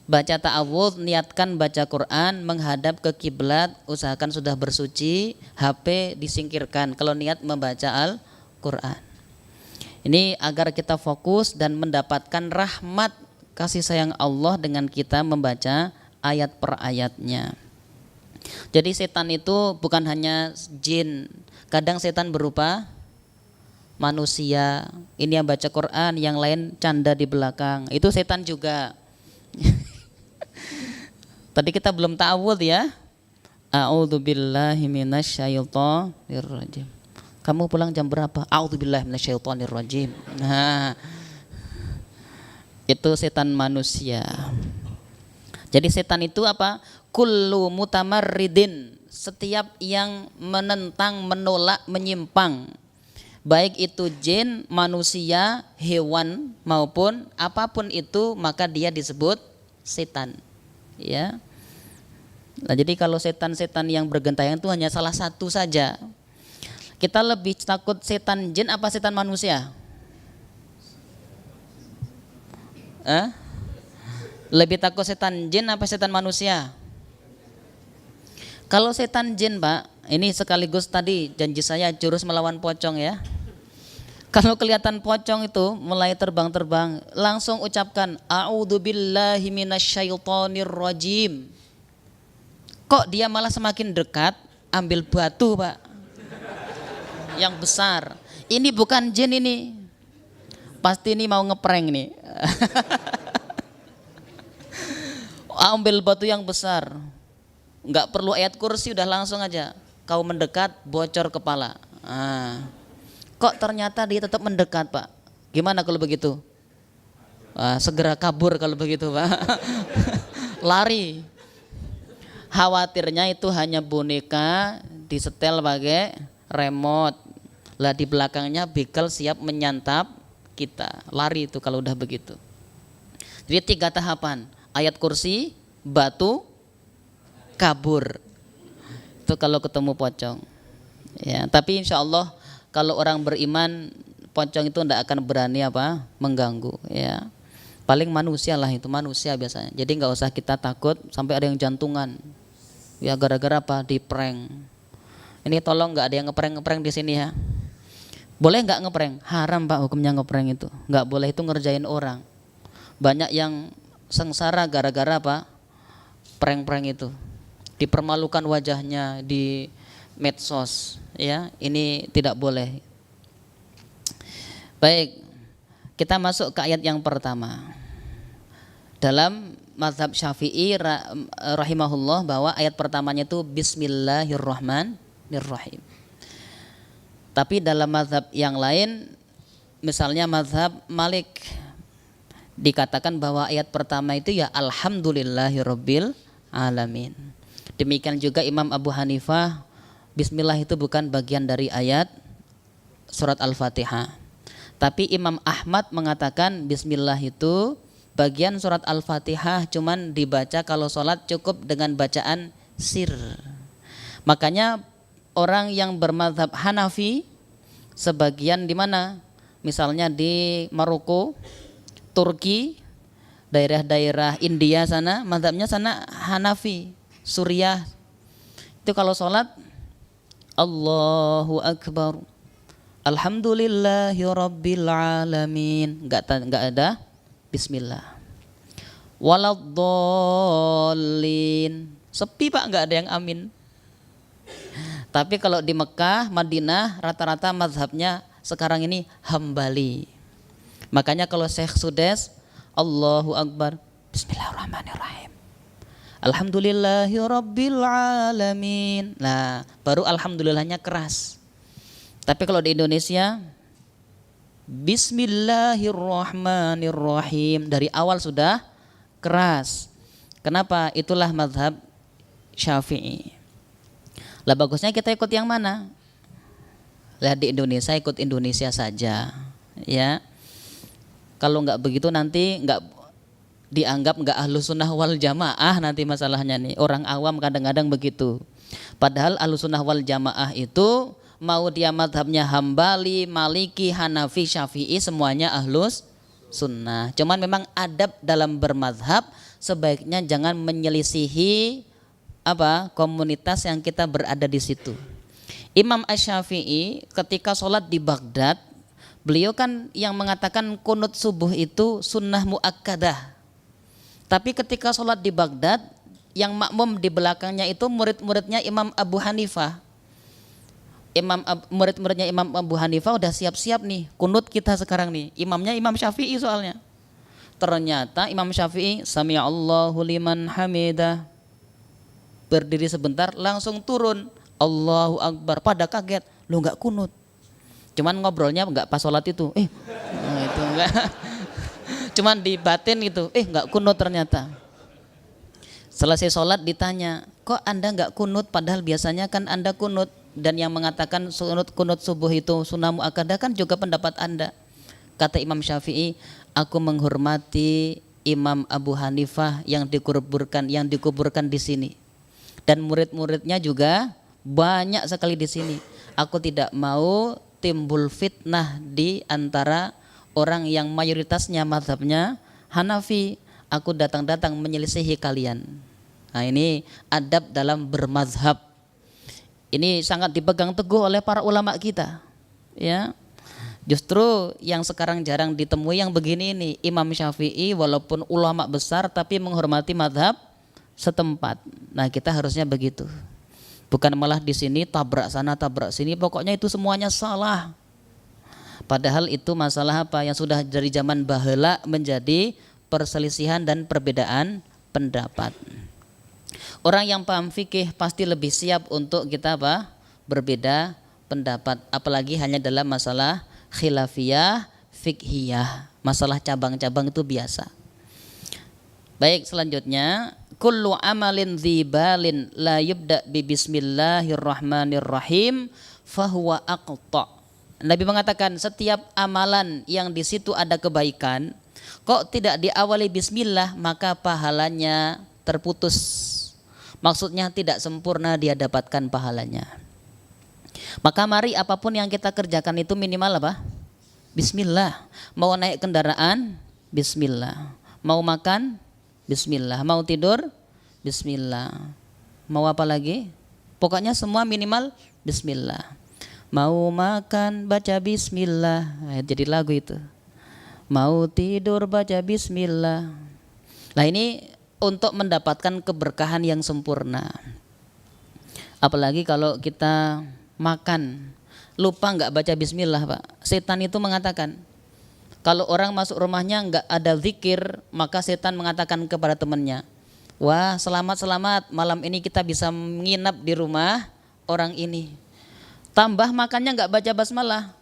Baca ta'awudz, niatkan baca Quran, menghadap ke kiblat, usahakan sudah bersuci, HP disingkirkan kalau niat membaca Al-Quran. Ini agar kita fokus dan mendapatkan rahmat kasih sayang Allah dengan kita membaca ayat per ayatnya. Jadi setan itu bukan hanya jin, kadang setan berupa manusia. Ini yang baca Quran, yang lain canda di belakang, itu setan juga. Tadi kita belum ta'awudz ya. A'udzubillahi minasyaitonirrajim. Kamu pulang jam berapa? A'udzubillahi minasyaitonirrajim. Nah, itu setan manusia. Jadi setan itu apa? Kullu mutamarridin, setiap yang menentang, menolak, menyimpang. Baik itu jin, manusia, hewan maupun apapun itu, maka dia disebut setan. Ya. Nah, jadi kalau setan-setan yang bergentayangan itu hanya salah satu saja. Kita lebih takut setan jin apa setan manusia? Lebih takut setan jin apa setan manusia? Kalau setan jin, Pak, ini sekaligus tadi janji saya jurus melawan pocong ya. Kalau kelihatan pocong itu mulai terbang-terbang, langsung ucapkan a'udzubillahi minasyaitonirrajim. Kok dia malah semakin dekat, ambil batu, Pak, yang besar. Ini bukan jin ini, pasti ini mau ngeprank nih. Ambil batu yang besar, nggak perlu ayat kursi, udah langsung aja. Kau mendekat, bocor kepala. Kok ternyata dia tetap mendekat, Pak? Gimana kalau begitu? Segera kabur kalau begitu, Pak. Lari. Khawatirnya itu hanya boneka disetel pakai remote. Lah di belakangnya begal siap menyantap kita. Lari itu kalau udah begitu. Jadi 3 tahapan. Ayat kursi, batu, kabur. Itu kalau ketemu pocong. Ya, tapi insya Allah kalau orang beriman, pocong itu tidak akan berani mengganggu. Ya, paling manusia lah, itu manusia biasanya. Jadi nggak usah kita takut sampai ada yang jantungan. Ya gara-gara di prank. Ini tolong nggak ada yang ngeprank di sini ya. Boleh nggak ngeprank? Haram, Pak, hukumnya ngeprank itu. Nggak boleh, itu ngerjain orang. Banyak yang sengsara gara-gara prank-prank itu. Dipermalukan wajahnya di medsos, ya, ini tidak boleh. Baik, kita masuk ke ayat yang pertama. Dalam mazhab Syafi'i rahimahullah, bahwa ayat pertamanya itu Bismillahirrahmanirrahim. Tapi dalam mazhab yang lain, misalnya mazhab Malik, dikatakan bahwa ayat pertama itu ya Alhamdulillahirabbil alamin. Demikian juga Imam Abu Hanifah, Bismillah itu bukan bagian dari ayat surat Al-Fatihah. Tapi Imam Ahmad mengatakan Bismillah itu bagian surat Al-Fatihah, cuman dibaca kalau sholat cukup dengan bacaan sir. Makanya orang yang bermadzhab Hanafi, sebagian di mana? Misalnya di Maroko, Turki, daerah-daerah India sana, mazhabnya sana Hanafi, Suriah. Itu kalau sholat Allahu Akbar, Alhamdulillahi Rabbil Alamin, enggak ada Bismillah. Waladdallin, sepi, Pak, enggak ada yang amin. Tapi kalau di Mekah, Madinah, rata-rata mazhabnya sekarang ini Hambali. Makanya kalau Syekh Sudes, Allahu Akbar, Bismillahirrahmanirrahim, Alhamdulillahi Rabbil Alamin. Nah, baru alhamdulillahnya keras. Tapi kalau di Indonesia, Bismillahirrahmanirrahim, dari awal sudah keras. Kenapa? Itulah mazhab Syafi'i. Lah bagusnya kita ikut yang mana? Lah di Indonesia ikut Indonesia saja, ya. Kalau nggak begitu nanti nggak dianggap nggak ahlus sunnah wal jamaah nanti masalahnya nih. Orang awam kadang-kadang begitu. Padahal ahlus sunnah wal jamaah itu mau dia madhabnya Hambali, Maliki, Hanafi, Syafi'i, semuanya ahlus sunnah. Cuman memang adab dalam bermadhab sebaiknya jangan menyelisihi komunitas yang kita berada di situ. Imam Asy-Syafi'i ketika sholat di Baghdad, beliau kan yang mengatakan kunut subuh itu sunnah muakkadah. Tapi ketika sholat di Baghdad, yang makmum di belakangnya itu murid-muridnya Imam Abu Hanifah. Murid-muridnya Imam Abu Hanifah udah siap-siap nih, kunut kita sekarang nih. Imamnya Imam Syafi'i soalnya. Ternyata Imam Syafi'i sami'allahu liman hamidah, berdiri sebentar langsung turun Allahu Akbar. Pada kaget, lo nggak kunut. Cuman ngobrolnya nggak pas sholat itu. Itu enggak. Cuman di batin itu, nggak kunut ternyata. Selesai sholat ditanya, kok anda nggak kunut padahal biasanya kan anda kunut. Dan yang mengatakan kunut subuh itu sunnah muakkadah kan juga pendapat anda. Kata Imam Syafi'i, aku menghormati Imam Abu Hanifah yang dikuburkan di sini. Dan murid-muridnya juga banyak sekali di sini. Aku tidak mau timbul fitnah di antara orang yang mayoritasnya mazhabnya Hanafi. Aku datang-datang menyelisihi kalian. Nah, ini adab dalam bermazhab. Ini sangat dipegang teguh oleh para ulama kita. Ya. Justru yang sekarang jarang ditemui yang begini ini, Imam Syafi'i walaupun ulama besar tapi menghormati mazhab setempat. Nah, kita harusnya begitu. Bukan malah di sini tabrak sana tabrak sini, pokoknya itu semuanya salah. Padahal itu masalah yang sudah dari zaman baheula menjadi perselisihan dan perbedaan pendapat. Orang yang paham fikih pasti lebih siap untuk kita berbeda pendapat, apalagi hanya dalam masalah khilafiyah, fikhiyah, masalah cabang-cabang itu biasa. Baik, selanjutnya kullu amalin dzibalin la yubda bi bismillahirrahmanirrahim fahuwa aqta. Nabi mengatakan setiap amalan yang di situ ada kebaikan kok tidak diawali bismillah maka pahalanya terputus. Maksudnya tidak sempurna dia dapatkan pahalanya. Maka mari apapun yang kita kerjakan itu minimal Bismillah. Mau naik kendaraan, bismillah. Mau makan, bismillah. Mau tidur, bismillah. Mau apa lagi? Pokoknya semua minimal bismillah. Mau makan baca bismillah. Jadi lagu itu. Mau tidur baca bismillah. Nah, ini untuk mendapatkan keberkahan yang sempurna. Apalagi kalau kita makan lupa nggak baca bismillah, Pak. Setan itu mengatakan kalau orang masuk rumahnya nggak ada zikir, maka setan mengatakan kepada temannya, wah selamat malam ini kita bisa menginap di rumah orang ini. Tambah makannya nggak baca basmalah,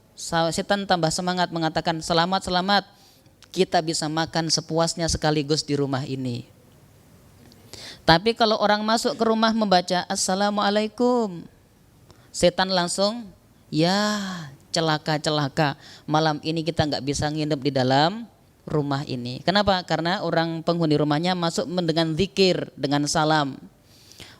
setan tambah semangat mengatakan selamat kita bisa makan sepuasnya sekaligus di rumah ini. Tapi kalau orang masuk ke rumah membaca Assalamualaikum, setan langsung ya celaka malam ini kita nggak bisa nginep di dalam rumah ini. Kenapa? Karena orang penghuni rumahnya masuk dengan zikir, dengan salam.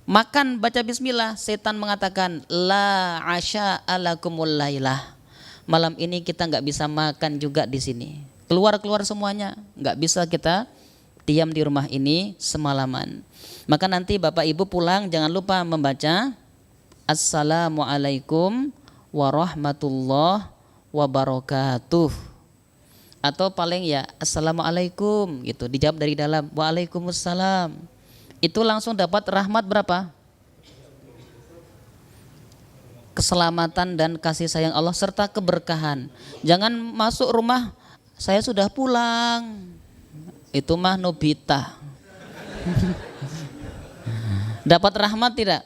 Makan baca bismillah, setan mengatakan la asya alakumul lailah. Malam ini kita nggak bisa makan juga di sini. Keluar semuanya, nggak bisa kita diam di rumah ini semalaman. Maka nanti Bapak Ibu pulang jangan lupa membaca Assalamualaikum warahmatullahi wabarakatuh. Atau paling ya Assalamualaikum gitu, dijawab dari dalam Waalaikumsalam. Itu langsung dapat rahmat berapa? Keselamatan dan kasih sayang Allah serta keberkahan. Jangan masuk rumah saya sudah pulang. Itu mah Nobita. Dapat rahmat tidak?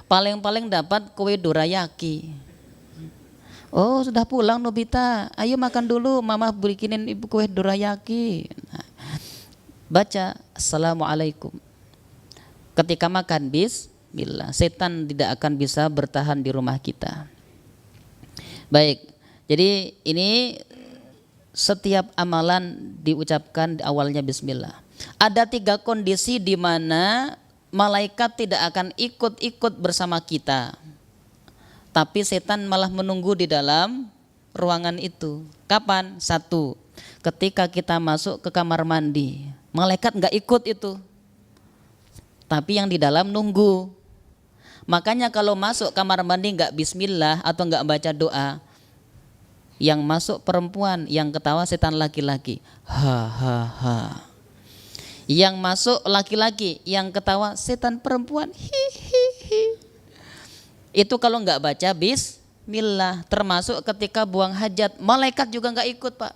Paling dapat kue dorayaki. Oh sudah pulang Nobita, ayo makan dulu, mama bikinin ibu kue dorayaki. Nah, baca Assalamualaikum. Ketika makan bismillah, setan tidak akan bisa bertahan di rumah kita. Baik, jadi ini setiap amalan diucapkan awalnya bismillah. Ada 3 kondisi di mana malaikat tidak akan ikut bersama kita, tapi setan malah menunggu di dalam ruangan itu. Kapan? 1, ketika kita masuk ke kamar mandi, malaikat nggak ikut itu, tapi yang di dalam nunggu. Makanya kalau masuk kamar mandi nggak bismillah atau nggak baca doa, yang masuk perempuan, yang ketawa setan laki-laki, ha ha ha. Yang masuk laki-laki, yang ketawa setan perempuan, hi hi hi. Itu kalau nggak baca bismillah. Termasuk ketika buang hajat, malaikat juga nggak ikut Pak.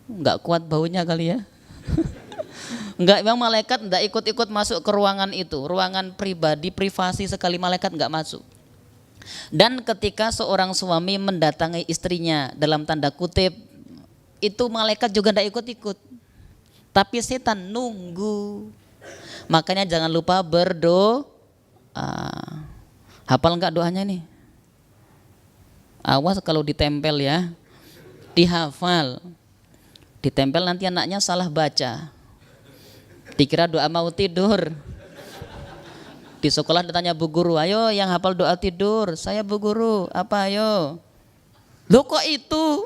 Nggak kuat baunya kali ya. Nggak, memang malaikat nggak ikut-ikut masuk ke ruangan itu, ruangan pribadi, privasi sekali, malaikat nggak masuk. Dan ketika seorang suami mendatangi istrinya dalam tanda kutip, itu malaikat juga nggak ikut-ikut, tapi setan nunggu. Makanya jangan lupa berdoa. Hafal nggak doanya nih? Awas kalau ditempel ya, dihafal. Ditempel nanti anaknya salah baca, dikira doa mau tidur. Di sekolah ditanya bu guru, ayo yang hafal doa tidur. Saya bu guru, apa ayo? Loh kok itu?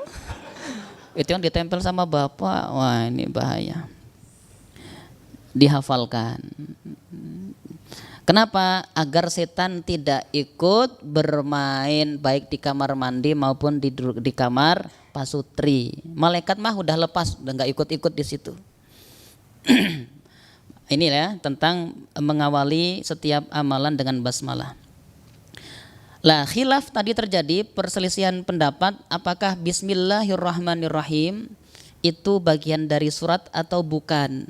Itu yang ditempel sama bapak. Wah ini bahaya. Dihafalkan. Kenapa? Agar setan tidak ikut bermain baik di kamar mandi maupun di kamar pasutri. Malaikat mah udah lepas, udah nggak ikut-ikut di situ. Ini ya tentang mengawali setiap amalan dengan basmalah. Lah khilaf tadi terjadi, perselisihan pendapat apakah bismillahirrahmanirrahim itu bagian dari surat atau bukan.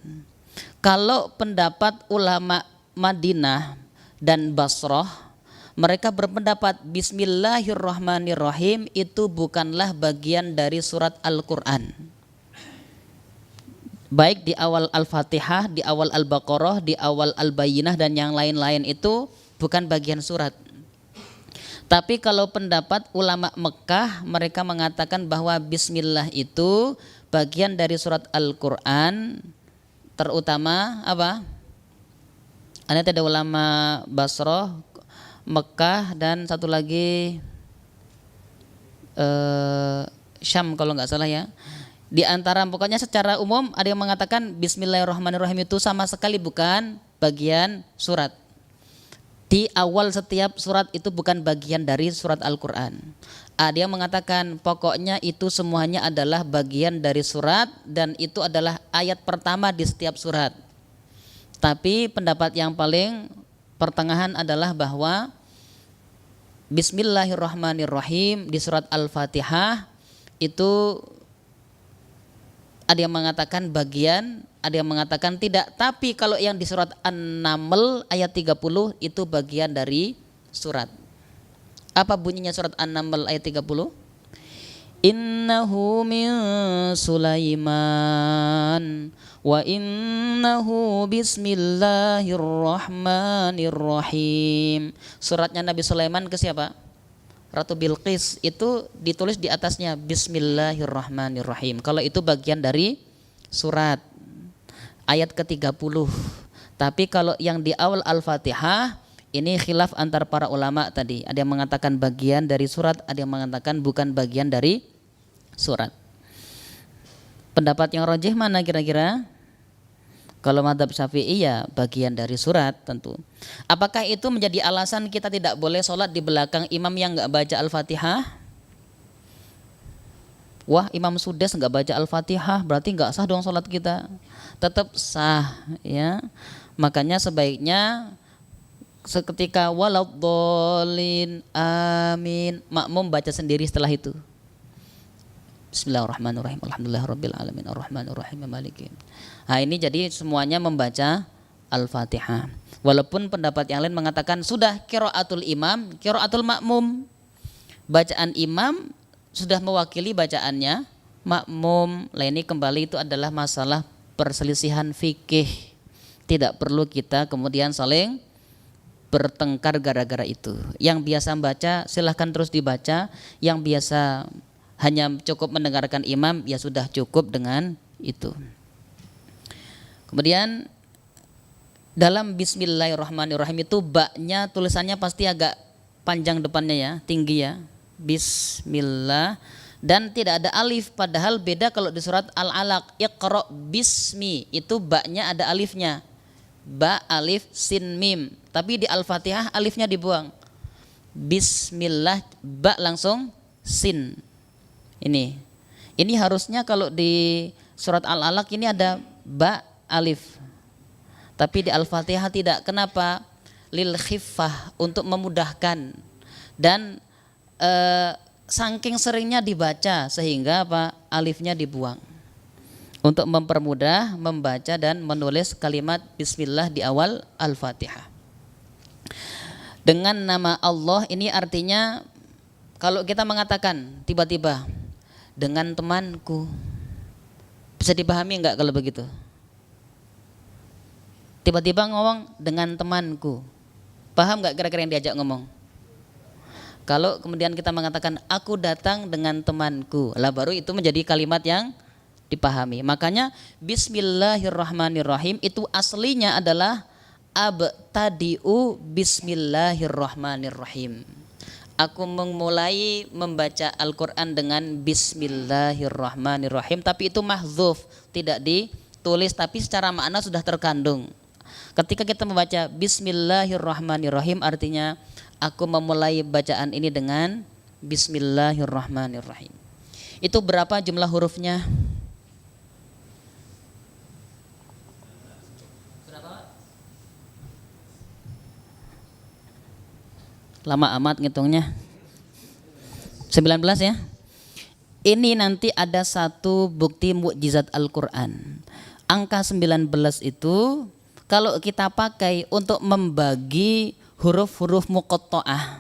Kalau pendapat ulama Madinah dan Basrah, mereka berpendapat bismillahirrahmanirrahim itu bukanlah bagian dari surat Al-Quran. Baik di awal Al-Fatihah, di awal Al-Baqarah, di awal Al-Bayyinah dan yang lain-lain itu bukan bagian surat. Tapi kalau pendapat ulama Mekah, mereka mengatakan bahwa bismillah itu bagian dari surat Al-Quran, terutama apa? Ada ulama Basrah, Mekah dan satu lagi Syam kalau nggak salah ya. Di antara pokoknya secara umum ada yang mengatakan bismillahirrahmanirrahim itu sama sekali bukan bagian surat. Di awal setiap surat itu bukan bagian dari surat Al-Quran. Ada yang mengatakan pokoknya itu semuanya adalah bagian dari surat dan itu adalah ayat pertama di setiap surat. Tapi pendapat yang paling pertengahan adalah bahwa bismillahirrahmanirrahim di surat Al-Fatihah itu ada yang mengatakan bagian, ada yang mengatakan tidak. Tapi kalau yang di surat An-Naml ayat 30 itu bagian dari surat. Apa bunyinya surat An-Naml ayat 30? Innahu min Sulaiman wa innahu bismillahirrahmanirrahim. Suratnya Nabi Sulaiman ke siapa? Ratu Bilqis, itu ditulis di atasnya bismillahirrahmanirrahim. Kalau itu bagian dari surat ayat ke-30. Tapi kalau yang di awal Al-Fatihah ini khilaf antar para ulama tadi. Ada yang mengatakan bagian dari surat, ada yang mengatakan bukan bagian dari surat. Pendapat yang rajih mana kira-kira? Kalau mazhab Syafi'i ya bagian dari surat tentu. Apakah itu menjadi alasan kita tidak boleh sholat di belakang imam yang nggak baca Al-Fatihah? Wah, Imam Sudes nggak baca Al-Fatihah berarti nggak sah dong sholat kita. Tetap sah ya. Makanya sebaiknya seketika waladhdallin amin, makmum baca sendiri setelah itu. Bismillahirrahmanirrahim. Alhamdulillahirabbil alamin arrahmanirrahim maliki. Nah, ini jadi semuanya membaca Al-Fatihah. Walaupun pendapat yang lain mengatakan sudah qiraatul imam, qiraatul makmum. Bacaan imam sudah mewakili bacaannya makmum. Lah ini kembali itu adalah masalah perselisihan fikih. Tidak perlu kita kemudian saling bertengkar gara-gara itu. Yang biasa membaca silahkan terus dibaca, yang biasa hanya cukup mendengarkan imam ya sudah cukup dengan itu. Kemudian dalam bismillahirrahmanirrahim itu baknya tulisannya pasti agak panjang depannya ya, tinggi ya. Bismillah Dan tidak ada alif, padahal beda kalau di surat Al-Alaq, Iqra bismi, itu ba-nya ada alifnya. Ba alif sin mim. Tapi di Al-Fatihah alifnya dibuang. Bismillah, ba langsung sin. Ini harusnya kalau di surat Al-Alaq ini ada ba alif. Tapi di Al-Fatihah tidak. Kenapa? Lil khiffah, untuk memudahkan. Dan saking seringnya dibaca sehingga apa? Alifnya dibuang. Untuk mempermudah membaca dan menulis kalimat bismillah di awal Al-Fatihah. Dengan nama Allah ini artinya kalau kita mengatakan tiba-tiba dengan temanku, bisa dipahami enggak kalau begitu? Tiba-tiba ngomong dengan temanku, paham enggak kira-kira yang diajak ngomong? Kalau kemudian kita mengatakan aku datang dengan temanku, lah baru itu menjadi kalimat yang dipahami. Makanya bismillahirrahmanirrahim itu aslinya adalah abtadi'u bismillahirrahmanirrahim. Aku memulai membaca Al-Quran dengan bismillahirrahmanirrahim, tapi itu mahdzuf, tidak ditulis, tapi secara makna sudah terkandung. Ketika kita membaca bismillahirrahmanirrahim artinya aku memulai bacaan ini dengan bismillahirrahmanirrahim. Itu berapa jumlah hurufnya? Berapa? Lama amat ngitungnya. 19 ya. Ini nanti ada satu bukti mukjizat Al-Quran. Angka 19 itu kalau kita pakai untuk membagi huruf-huruf muqatta'ah.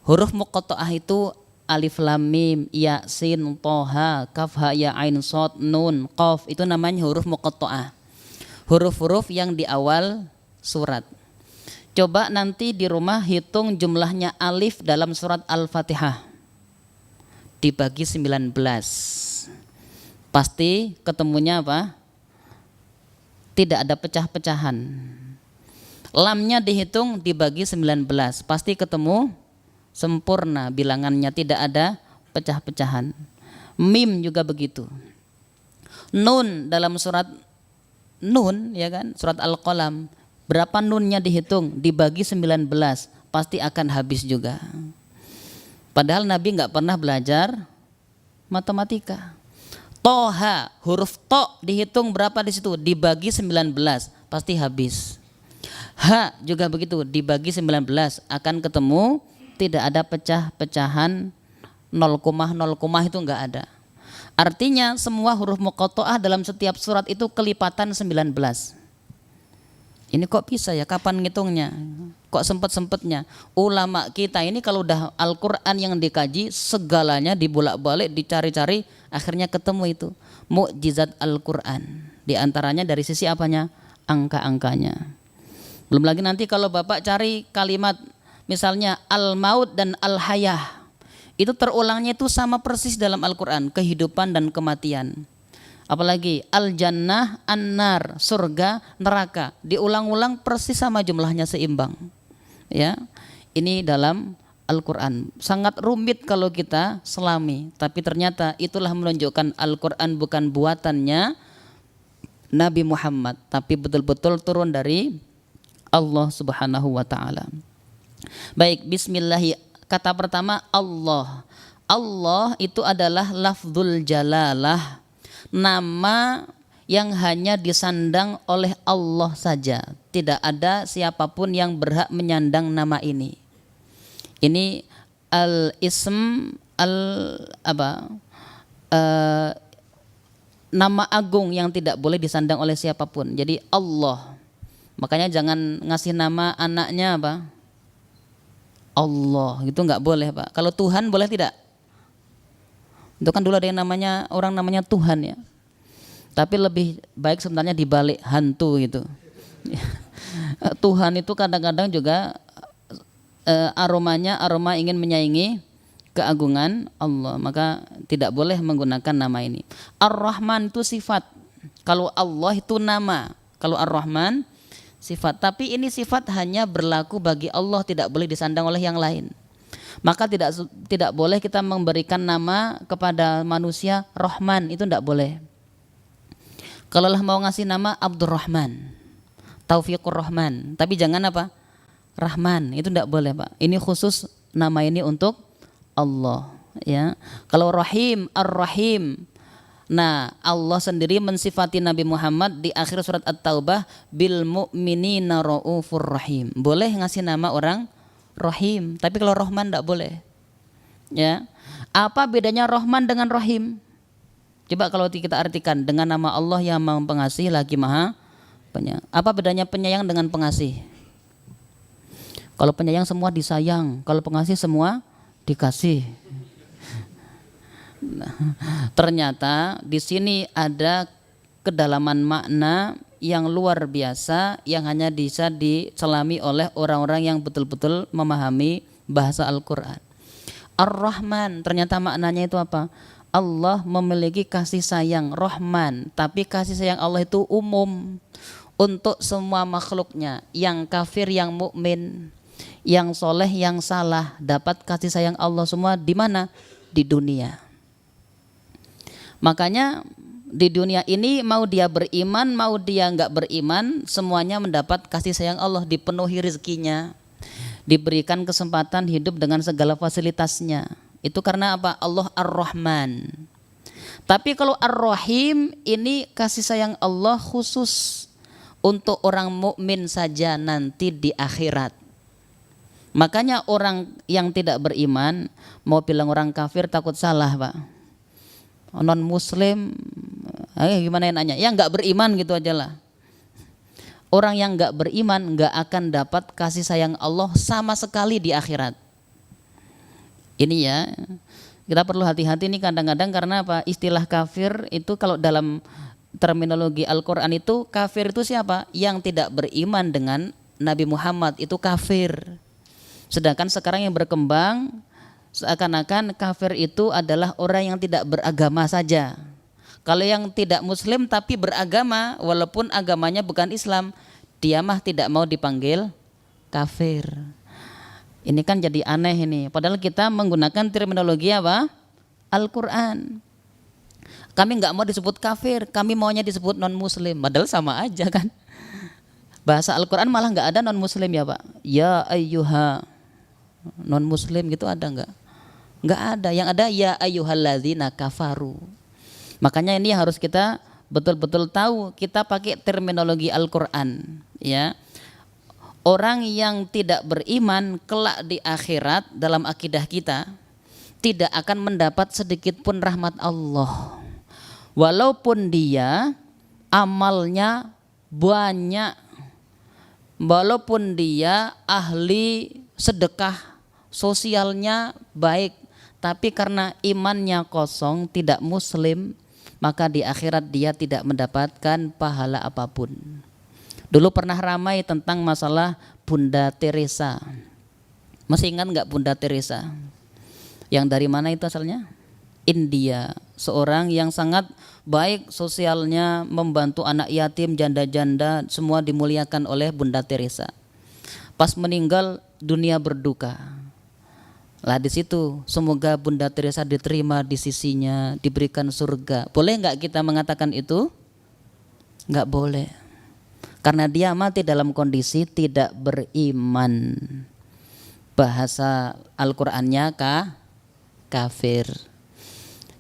Huruf muqatta'ah itu alif lam mim, ya sin, toha, kaf ha ya ain shad nun, qaf, itu namanya huruf muqatta'ah. Huruf-huruf yang di awal surat. Coba nanti di rumah hitung jumlahnya alif dalam surat Al-Fatihah. Dibagi 19. Pasti ketemunya apa? Tidak ada pecah-pecahan. Lamnya dihitung dibagi 19, pasti ketemu sempurna bilangannya, tidak ada pecah-pecahan. Mim juga begitu. Nun dalam surat Nun ya kan, surat Al-Qalam, berapa nunnya dihitung dibagi 19, pasti akan habis juga. Padahal Nabi nggak pernah belajar matematika. Toha, huruf to dihitung berapa di situ, dibagi 19, pasti habis. Ha juga begitu, dibagi 19 akan ketemu, tidak ada pecah-pecahan, 0, itu enggak ada. Artinya semua huruf muqatta'ah dalam setiap surat itu kelipatan 19. Ini kok bisa ya, kapan ngitungnya? Kok sempet-sempetnya? Ulama kita ini kalau udah Al-Quran yang dikaji, segalanya dibolak-balik, dicari-cari, akhirnya ketemu itu mukjizat Al-Quran. Di antaranya dari sisi apanya? Angka-angkanya. Belum lagi nanti kalau Bapak cari kalimat misalnya al-maut dan al-hayah, itu terulangnya itu sama persis dalam Al-Quran, kehidupan dan kematian. Apalagi al-jannah, an-nar, surga, neraka, diulang-ulang persis sama jumlahnya, seimbang. Ya, ini dalam Al-Quran. Sangat rumit kalau kita selami, tapi ternyata itulah menunjukkan Al-Quran bukan buatannya Nabi Muhammad, tapi betul-betul turun dari Allah Subhanahu wa ta'ala. Baik, bismillah. Kata pertama Allah. Allah itu adalah lafzul jalalah, nama yang hanya disandang oleh Allah saja. Tidak ada siapapun yang berhak menyandang nama ini. Ini al-ism nama agung yang tidak boleh disandang oleh siapapun. Jadi Allah. Makanya jangan ngasih nama anaknya apa? Allah, gitu nggak boleh Pak. Kalau Tuhan boleh tidak? Itu kan dulu ada yang namanya, orang namanya Tuhan ya. Tapi lebih baik sebenarnya dibalik, hantu gitu. Tuhan itu kadang-kadang juga aromanya aroma ingin menyaingi keagungan Allah, maka tidak boleh menggunakan nama ini. Ar-Rahman itu sifat. Kalau Allah itu nama, kalau Ar-Rahman sifat, tapi ini sifat hanya berlaku bagi Allah, tidak boleh disandang oleh yang lain. Maka tidak boleh kita memberikan nama kepada manusia Rahman, itu tidak boleh. Kalau lah mau ngasih nama Abdurrahman, Taufiqur Rahman, tapi jangan apa? Rahman, itu tidak boleh Pak. Ini khusus nama ini untuk Allah ya. Kalau Rahim, Ar-Rahim. Nah, Allah sendiri mensifati Nabi Muhammad di akhir surat At-Taubah bil mu'minina raufur rahim. Boleh ngasih nama orang Rahim, tapi kalau Rahman tidak boleh. Ya. Apa bedanya Rahman dengan Rahim? Coba kalau kita artikan dengan nama Allah yang Maha Pengasih lagi Maha Penyayang. Apa bedanya penyayang dengan pengasih? Kalau penyayang semua disayang, kalau pengasih semua dikasih. Nah, ternyata di sini ada kedalaman makna yang luar biasa yang hanya bisa diselami oleh orang-orang yang betul-betul memahami bahasa Al-Quran. Ar-Rahman, ternyata maknanya itu apa? Allah memiliki kasih sayang, Rahman, tapi kasih sayang Allah itu umum untuk semua makhluknya, yang kafir, yang mukmin, yang soleh, yang salah, dapat kasih sayang Allah semua di mana? Di dunia. Makanya di dunia ini mau dia beriman, mau dia enggak beriman, semuanya mendapat kasih sayang Allah, dipenuhi rezekinya, diberikan kesempatan hidup dengan segala fasilitasnya. Itu karena apa? Allah Ar-Rahman. Tapi kalau Ar-Rahim ini kasih sayang Allah khusus untuk orang mukmin saja nanti di akhirat. Makanya orang yang tidak beriman mau bilang orang kafir takut salah Pak. Non muslim gimana yang nanya? Ya nggak beriman gitu aja lah. Orang yang nggak beriman nggak akan dapat kasih sayang Allah sama sekali di akhirat. Ini ya, kita perlu hati-hati nih kadang-kadang karena apa? Istilah kafir itu kalau dalam terminologi Al-Quran itu kafir itu siapa? Yang tidak beriman dengan Nabi Muhammad itu kafir. Sedangkan sekarang yang berkembang seakan-akan kafir itu adalah orang yang tidak beragama saja. Kalau yang tidak muslim tapi beragama walaupun agamanya bukan Islam, dia mah tidak mau dipanggil kafir. Ini kan jadi aneh ini. Padahal kita menggunakan terminologi apa? Al-Quran. Kami nggak mau disebut kafir, kami maunya disebut non muslim. Padahal sama aja kan. Bahasa Al-Quran malah nggak ada non muslim ya Pak. Ya ayyuha, non muslim gitu ada nggak? Nggak ada. Yang ada ya ayyuhalladzina kafaru. Makanya ini harus kita betul-betul tahu, kita pakai terminologi Al-Quran ya. Orang yang tidak beriman kelak di akhirat dalam akidah kita tidak akan mendapat sedikit pun rahmat Allah. Walaupun dia amalnya banyak, walaupun dia ahli sedekah, sosialnya baik, tapi karena imannya kosong, tidak muslim, maka di akhirat dia tidak mendapatkan pahala apapun. Dulu pernah ramai tentang masalah Bunda Teresa. Masih ingat nggak Bunda Teresa? Yang dari mana itu asalnya? India. Seorang yang sangat baik sosialnya, membantu anak yatim, janda-janda, semua dimuliakan oleh Bunda Teresa. Pas meninggal dunia berduka. Lah di situ semoga Bunda Teresa diterima di sisinya, diberikan surga. Boleh nggak kita mengatakan itu? Nggak boleh. Karena dia mati dalam kondisi tidak beriman. Bahasa Al-Qur'annya kafir.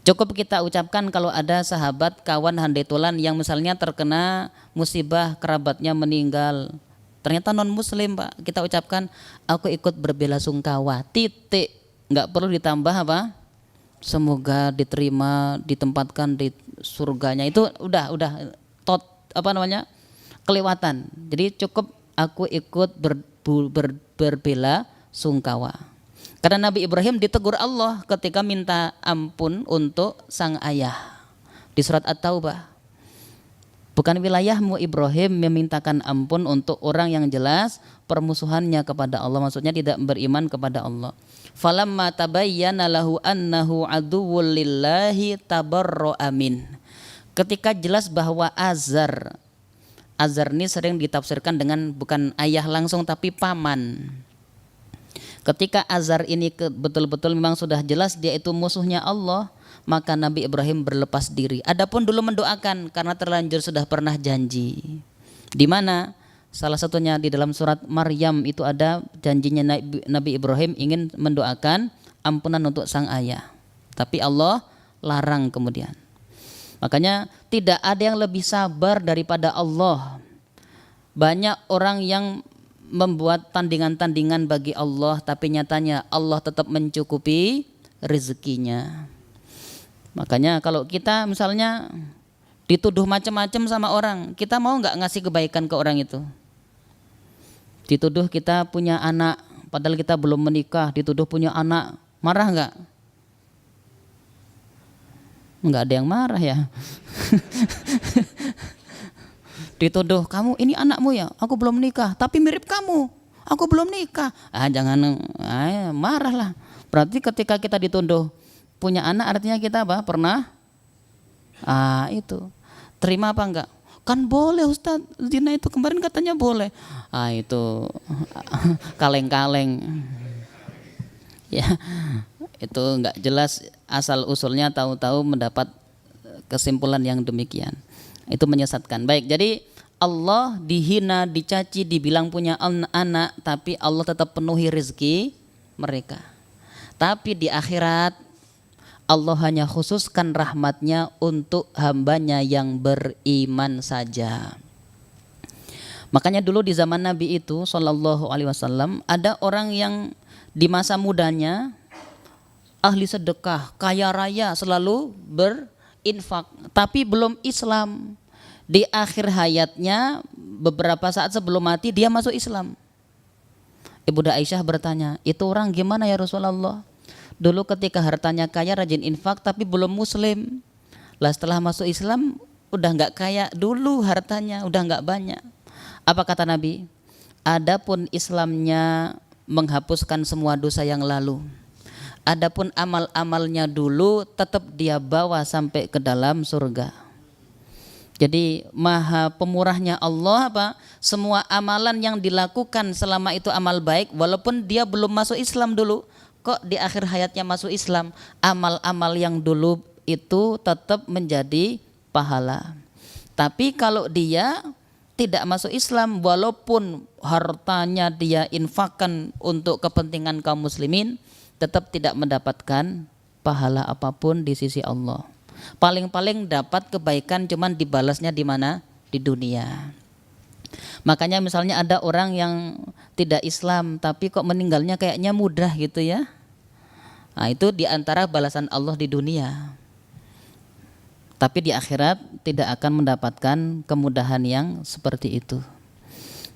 Cukup kita ucapkan kalau ada sahabat, kawan, handai tulan yang misalnya terkena musibah, kerabatnya meninggal, ternyata non muslim Pak, kita ucapkan aku ikut berbelasungkawa, titik, nggak perlu ditambah apa? Semoga diterima, ditempatkan di surganya. Itu udah kelewatan. Jadi cukup aku ikut berbela sungkawa. Karena Nabi Ibrahim ditegur Allah ketika minta ampun untuk sang ayah di surat At-Taubah. Bukan wilayahmu Ibrahim memintakan ampun untuk orang yang jelas permusuhannya kepada Allah, maksudnya tidak beriman kepada Allah. Falamma tabayyana lahu annahu aduwwul lillahi tabarra'a min. Ketika jelas bahwa Azar ini sering ditafsirkan dengan bukan ayah langsung tapi paman. Ketika Azar ini betul-betul memang sudah jelas dia itu musuhnya Allah, maka Nabi Ibrahim berlepas diri. Adapun dulu mendoakan karena terlanjur sudah pernah janji. Di mana? Salah satunya di dalam surat Maryam itu ada janjinya Nabi Ibrahim ingin mendoakan ampunan untuk sang ayah. Tapi Allah larang kemudian. Makanya tidak ada yang lebih sabar daripada Allah. Banyak orang yang membuat tandingan-tandingan bagi Allah, tapi nyatanya Allah tetap mencukupi rezekinya. Makanya kalau kita misalnya dituduh macam-macam sama orang, kita mau nggak ngasih kebaikan ke orang itu? Dituduh kita punya anak, padahal kita belum menikah, dituduh punya anak, marah nggak? Nggak ada yang marah ya. Dituduh, kamu ini anakmu ya, aku belum nikah, tapi mirip kamu, aku belum nikah. Jangan marahlah. Berarti ketika kita dituduh punya anak artinya kita apa? Pernah? Itu. Terima apa enggak? Kan boleh Ustaz, zina itu kemarin katanya boleh. Itu kaleng-kaleng. Ya, itu enggak jelas asal usulnya, tahu-tahu mendapat kesimpulan yang demikian. Itu menyesatkan. Baik, jadi Allah dihina, dicaci, dibilang punya anak, tapi Allah tetap penuhi rezeki mereka. Tapi di akhirat Allah hanya khususkan rahmatnya untuk hambanya yang beriman saja. Makanya dulu di zaman Nabi itu Shallallahu Alaihi Wasallam ada orang yang di masa mudanya ahli sedekah, kaya raya, selalu berinfak, tapi belum Islam. Di akhir hayatnya beberapa saat sebelum mati dia masuk Islam. Ibunda Aisyah bertanya, itu orang gimana ya Rasulullah? Dulu ketika hartanya kaya rajin infak tapi belum muslim. Lah setelah masuk Islam udah nggak kaya dulu hartanya, udah nggak banyak. Apa kata Nabi? Adapun Islamnya menghapuskan semua dosa yang lalu. Adapun amal-amalnya dulu tetap dia bawa sampai ke dalam surga. Jadi maha pemurahnya Allah apa? Semua amalan yang dilakukan selama itu amal baik, walaupun dia belum masuk Islam dulu, kok di akhir hayatnya masuk Islam, amal-amal yang dulu itu tetap menjadi pahala. Tapi kalau dia tidak masuk Islam, walaupun hartanya dia infakkan untuk kepentingan kaum muslimin, tetap tidak mendapatkan pahala apapun di sisi Allah. Paling-paling dapat kebaikan cuman dibalasnya di mana? Di dunia. Makanya misalnya ada orang yang tidak Islam tapi kok meninggalnya kayaknya mudah gitu ya. Itu diantara balasan Allah di dunia. Tapi di akhirat tidak akan mendapatkan kemudahan yang seperti itu.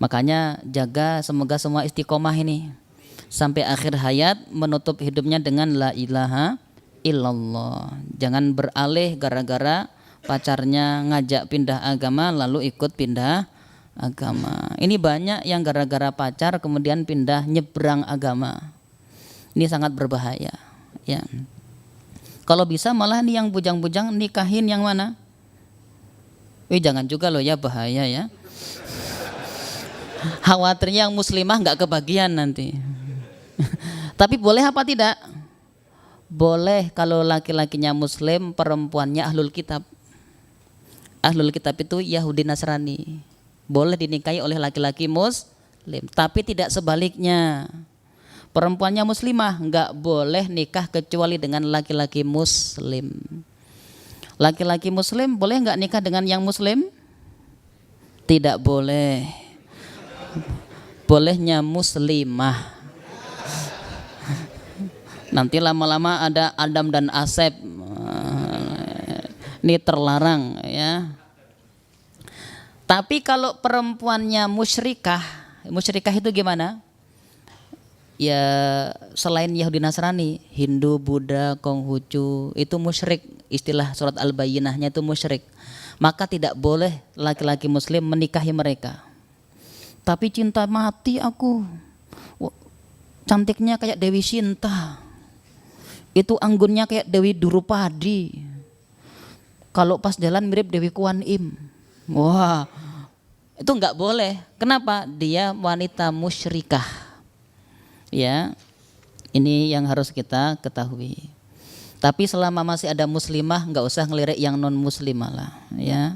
Makanya jaga semoga semua istiqomah ini sampai akhir hayat, menutup hidupnya dengan la ilaha illallah. Jangan beralih gara-gara pacarnya ngajak pindah agama lalu ikut pindah agama. Ini banyak yang gara-gara pacar kemudian pindah nyebrang agama. Ini sangat berbahaya ya. Kalau bisa malah nih yang bujang-bujang nikahin yang mana? Jangan juga loh ya, bahaya ya. Khawatirnya yang muslimah nggak kebagian nanti. Tapi boleh apa tidak? Boleh kalau laki-lakinya muslim, perempuannya ahlul kitab. Ahlul kitab itu Yahudi Nasrani. Boleh dinikahi oleh laki-laki muslim, tapi tidak sebaliknya. Perempuannya muslimah enggak boleh nikah kecuali dengan laki-laki muslim. Laki-laki muslim boleh enggak nikah dengan yang muslim? Tidak boleh. Bolehnya muslimah. Nanti lama-lama ada Adam dan Asep, ini terlarang ya. Tapi kalau perempuannya musyrikah, musyrikah itu gimana? Ya selain Yahudi Nasrani, Hindu, Buddha, Konghucu itu musyrik. Istilah surat Al-Bayyinahnya itu musyrik. Maka tidak boleh laki-laki muslim menikahi mereka. Tapi cinta mati aku, cantiknya kayak Dewi Sinta, itu anggunnya kayak Dewi Durupadi, kalau pas jalan mirip Dewi Kuan Im. Wah, itu nggak boleh. Kenapa? Dia wanita musyrikah. Ya, Ini yang harus kita ketahui. Tapi selama masih ada muslimah, nggak usah ngelirik yang non muslimah lah, ya.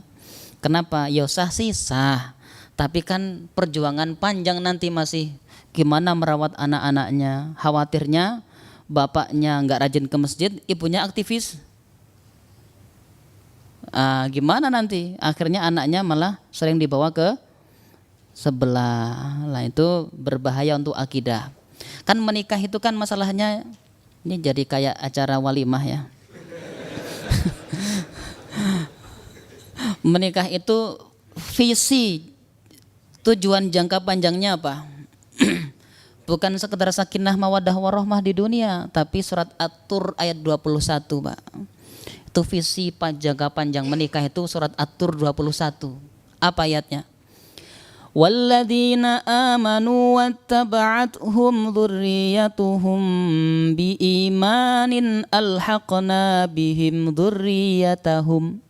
Kenapa? Ya sah sih sah, tapi kan perjuangan panjang nanti masih. Gimana merawat anak-anaknya? Khawatirnya bapaknya nggak rajin ke masjid, ibunya aktivis. Gimana nanti? Akhirnya anaknya malah sering dibawa ke sebelah. Lah itu berbahaya untuk akidah. Kan menikah itu kan masalahnya ini jadi kayak acara walimah ya. Menikah itu visi tujuan jangka panjangnya apa? Bukan sekedar sakinah mawaddah warahmah di dunia, tapi surat At-Tur ayat 21, Pak. Itu visi jangka panjang menikah itu surat At-Tur 21. Apa ayatnya? Walladzina amanu wattaba'athum dzurriyyatuhum biimanin alhaqna bihim dzurriyyatahum.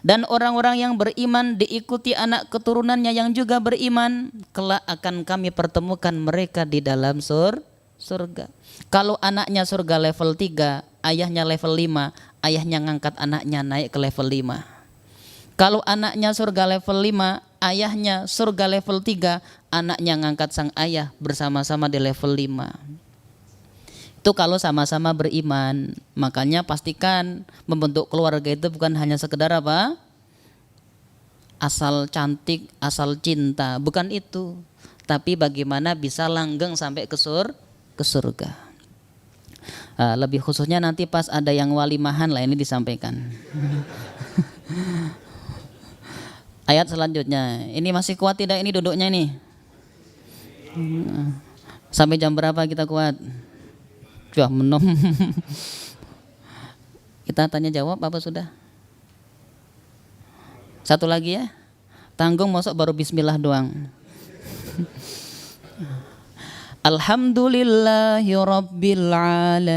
Dan orang-orang yang beriman diikuti anak keturunannya yang juga beriman, kelak akan kami pertemukan mereka di dalam surga. Kalau anaknya surga level 3, ayahnya level 5, ayahnya ngangkat anaknya naik ke level 5. Kalau anaknya surga level 5, ayahnya surga level 3, anaknya ngangkat sang ayah bersama-sama di level 5. Itu kalau sama-sama beriman. Makanya pastikan membentuk keluarga itu bukan hanya sekedar apa? Asal cantik, asal cinta, bukan itu. Tapi bagaimana bisa langgeng sampai ke surga. Lebih khususnya nanti pas ada yang walimahan lah ini disampaikan. Ayat selanjutnya. Ini masih kuat tidak ini duduknya ini? Sampai jam berapa kita kuat? Sudah menom. Kita tanya jawab apa sudah? Satu lagi ya. Tanggung masuk baru bismillah doang. Alhamdulillahi rabbil alamin.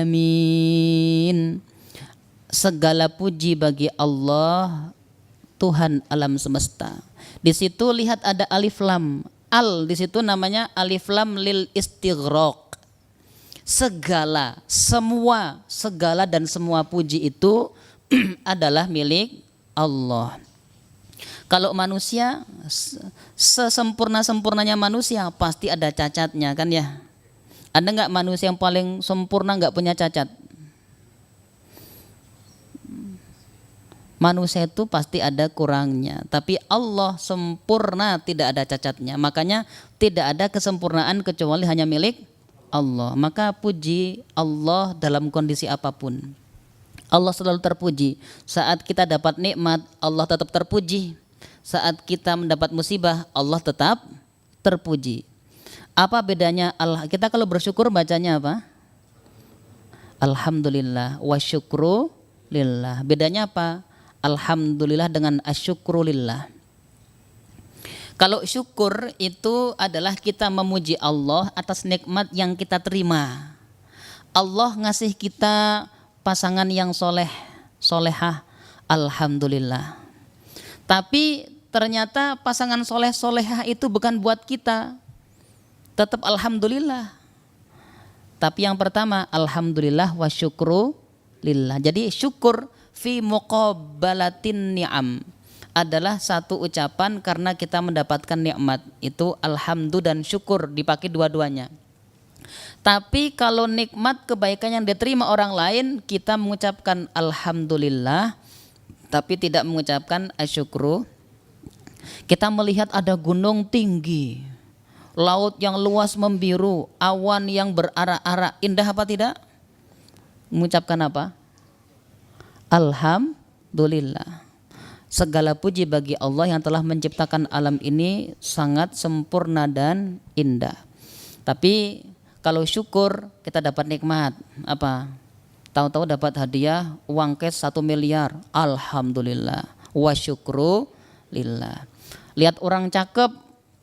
Segala puji bagi Allah, Tuhan alam semesta. Di situ lihat ada alif lam. Al di situ namanya alif lam lil istighraq. Segala, semua, segala dan semua puji itu adalah milik Allah. Kalau manusia, sesempurna-sempurnanya manusia pasti ada cacatnya kan ya. Ada nggak manusia yang paling sempurna nggak punya cacat? Manusia itu pasti ada kurangnya, tapi Allah sempurna tidak ada cacatnya. Makanya tidak ada kesempurnaan kecuali hanya milik Allah. Maka puji Allah dalam kondisi apapun. Allah selalu terpuji. Saat kita dapat nikmat, Allah tetap terpuji. Saat kita mendapat musibah, Allah tetap terpuji. Apa bedanya? Kita kalau bersyukur bacanya apa? Alhamdulillah wa syukru lillah. Bedanya apa? Alhamdulillah dengan asyukru lillah. Kalau syukur itu adalah kita memuji Allah atas nikmat yang kita terima. Allah ngasih kita pasangan yang soleh, solehah, alhamdulillah. Tapi ternyata pasangan soleh, solehah itu bukan buat kita. Tetap alhamdulillah. Tapi yang pertama, alhamdulillah wa syukru lillah. Jadi syukur fi muqabbalatin ni'am adalah satu ucapan karena kita mendapatkan nikmat. Itu alhamdulillah dan syukur dipakai dua-duanya. Tapi kalau nikmat kebaikan yang diterima orang lain, kita mengucapkan alhamdulillah tapi tidak mengucapkan asyukru. Kita melihat ada gunung tinggi, laut yang luas membiru, awan yang berarak-arak, indah apa tidak? Mengucapkan apa? Alhamdulillah. Segala puji bagi Allah yang telah menciptakan alam ini sangat sempurna dan indah. Tapi kalau syukur kita dapat nikmat apa? Tahu-tahu dapat hadiah uang cash 1 miliar. Alhamdulillah. Wa syukru lillah. Lihat orang cakep,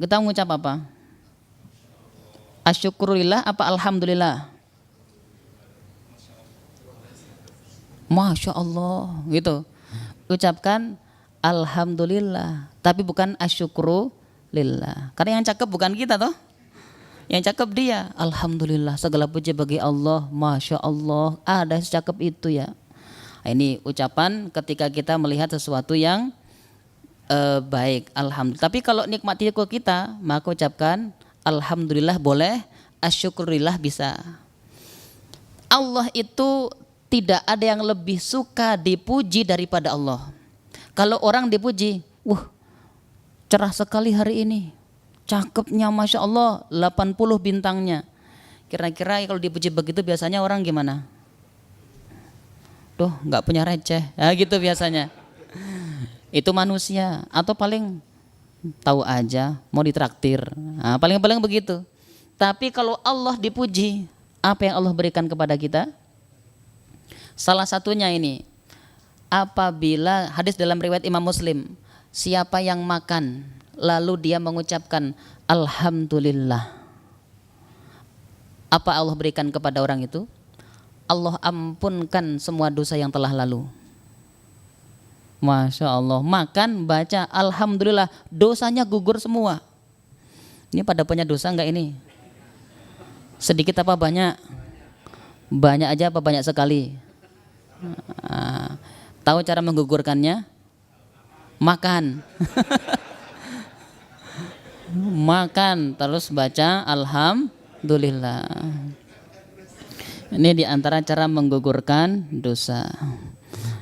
kita mengucap apa? Asyukrulillah apa alhamdulillah? Masya Allah gitu. Ucapkan alhamdulillah, tapi bukan asyukru lillah. Karena yang cakep bukan kita toh. Yang cakep dia. Alhamdulillah, segala puji bagi Allah. Masya Allah, ada secakep itu ya. Ini ucapan ketika kita melihat sesuatu yang baik. Alhamdulillah. Tapi kalau nikmati kita, maka ucapkan alhamdulillah boleh, asyukurillah bisa. Allah itu tidak ada yang lebih suka dipuji daripada Allah. Kalau orang dipuji, wah cerah sekali hari ini, cakepnya Masya Allah, 80 bintangnya. Kira-kira kalau dipuji begitu biasanya orang gimana? Tuh gak punya receh, nah, gitu biasanya. Itu manusia, atau paling tahu aja mau ditraktir, nah, paling-paling begitu. Tapi kalau Allah dipuji, apa yang Allah berikan kepada kita? Salah satunya ini, apabila hadis dalam riwayat Imam Muslim, siapa yang makan lalu dia mengucapkan alhamdulillah, apa Allah berikan kepada orang itu? Allah ampunkan semua dosa yang telah lalu. Masya Allah, makan baca alhamdulillah, dosanya gugur semua. Ini pada punya dosa enggak ini? Sedikit apa banyak? Banyak aja apa banyak sekali? Nah, tahu cara menggugurkannya? Makan. Makan terus baca alhamdulillah. Ini diantara cara menggugurkan dosa.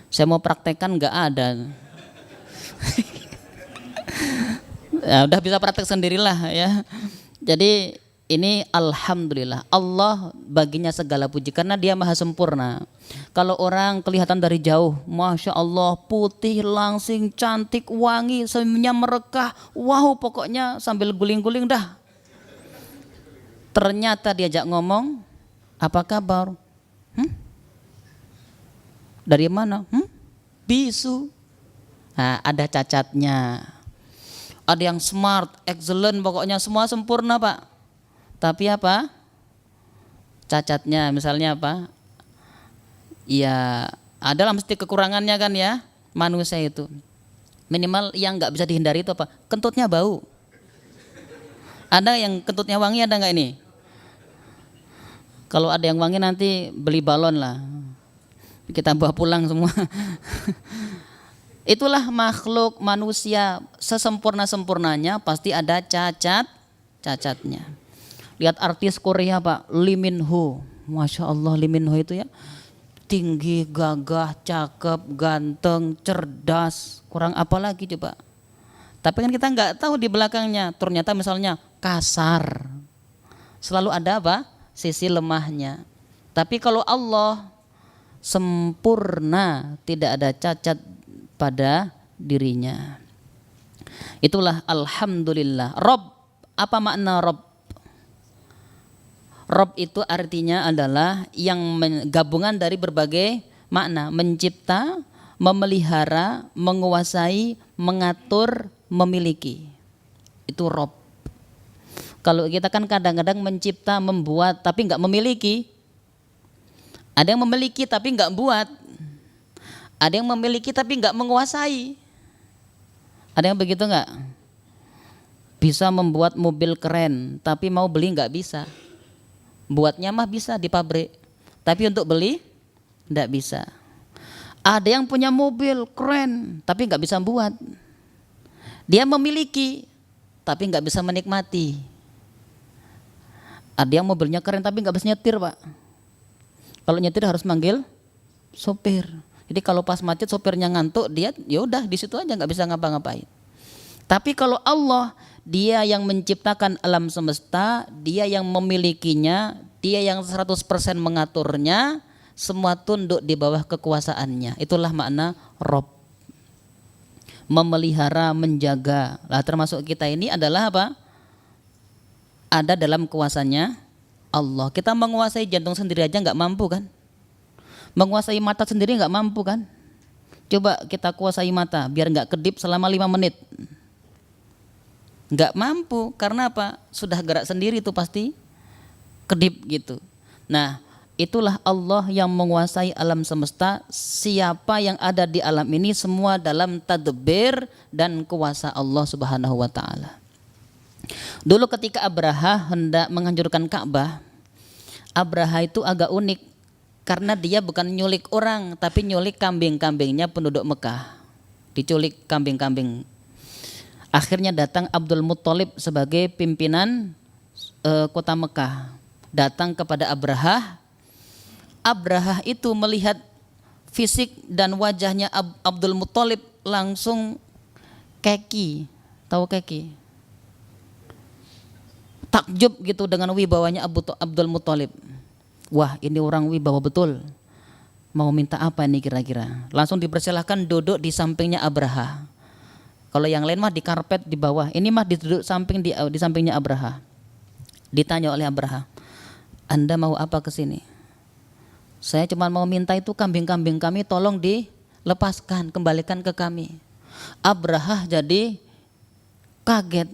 Saya mau praktekkan nggak ada. Ya, udah bisa praktek sendirilah ya. Jadi ini alhamdulillah, Allah baginya segala puji karena dia maha sempurna. Kalau orang kelihatan dari jauh, Masya Allah, putih, langsing, cantik, wangi, senyumnya merekah, wow pokoknya sambil guling-guling dah. Ternyata diajak ngomong, apa kabar? Dari mana? Bisu. Nah, ada cacatnya. Ada yang smart, excellent, pokoknya semua sempurna Pak. Tapi apa? Cacatnya misalnya apa? Ya ada mesti kekurangannya kan ya manusia itu. Minimal yang nggak bisa dihindari itu apa? Kentutnya bau. Ada yang kentutnya wangi, ada nggak ini? Kalau ada yang wangi nanti beli balon lah. Kita bawa pulang semua. Itulah makhluk manusia, sesempurna-sempurnanya pasti ada cacatnya. Lihat artis Korea Pak, Lee Min Ho, Masya Allah Lee Min Ho itu ya, tinggi, gagah, cakep, ganteng, cerdas, kurang apa lagi coba. Tapi kan kita nggak tahu di belakangnya, ternyata misalnya kasar, selalu ada apa? Sisi lemahnya. Tapi kalau Allah sempurna, tidak ada cacat pada dirinya. Itulah alhamdulillah. Rob, apa makna Rob? Rob itu artinya adalah yang gabungan dari berbagai makna, mencipta, memelihara, menguasai, mengatur, memiliki. Itu Rob. Kalau kita kan kadang-kadang mencipta, membuat tapi nggak memiliki. Ada yang memiliki tapi nggak buat. Ada yang memiliki tapi nggak menguasai. Ada yang begitu nggak? Bisa membuat mobil keren tapi mau beli nggak bisa. Buatnya mah bisa di pabrik, tapi untuk beli enggak bisa. Ada yang punya mobil keren, tapi enggak bisa buat. Dia memiliki, tapi enggak bisa menikmati. Ada yang mobilnya keren, tapi enggak bisa nyetir Pak. Kalau nyetir harus manggil sopir. Jadi kalau pas macet sopirnya ngantuk, dia yaudah di situ aja enggak bisa ngapa-ngapain. Tapi kalau Allah, dia yang menciptakan alam semesta, dia yang memilikinya, dia yang 100% mengaturnya, semua tunduk di bawah kekuasaannya. Itulah makna Rob. Memelihara, menjaga. Lah termasuk kita ini adalah apa? Ada dalam kuasanya Allah. Kita menguasai jantung sendiri aja nggak mampu kan? Menguasai mata sendiri nggak mampu kan? Coba kita kuasai mata biar nggak kedip selama 5 menit. Nggak mampu, karena apa? Sudah gerak sendiri itu pasti kedip gitu. Nah, itulah Allah yang menguasai alam semesta. Siapa yang ada di alam ini semua dalam tadbir dan kuasa Allah Subhanahu wa taala. Dulu ketika Abraha hendak menghancurkan Ka'bah, Abraha itu agak unik karena dia bukan nyulik orang tapi nyulik kambing-kambingnya penduduk Mekah. Diculik kambing-kambing. Akhirnya datang Abdul Muttalib sebagai pimpinan kota Mekah. Datang kepada Abraha. Abraha itu melihat fisik dan wajahnya Abdul Muttalib langsung keki. Tahu keki? Takjub gitu dengan wibawanya Abdul Muttalib. Wah, ini orang wibawa betul. Mau minta apa ini kira-kira? Langsung dipersilahkan duduk di sampingnya Abraha. Kalau yang lain mah di karpet di bawah, ini mah duduk samping di sampingnya Abraha. Ditanya oleh Abraha, Anda mau apa ke sini? Saya cuma mau minta itu kambing-kambing kami tolong dilepaskan, kembalikan ke kami. Abraha jadi kaget.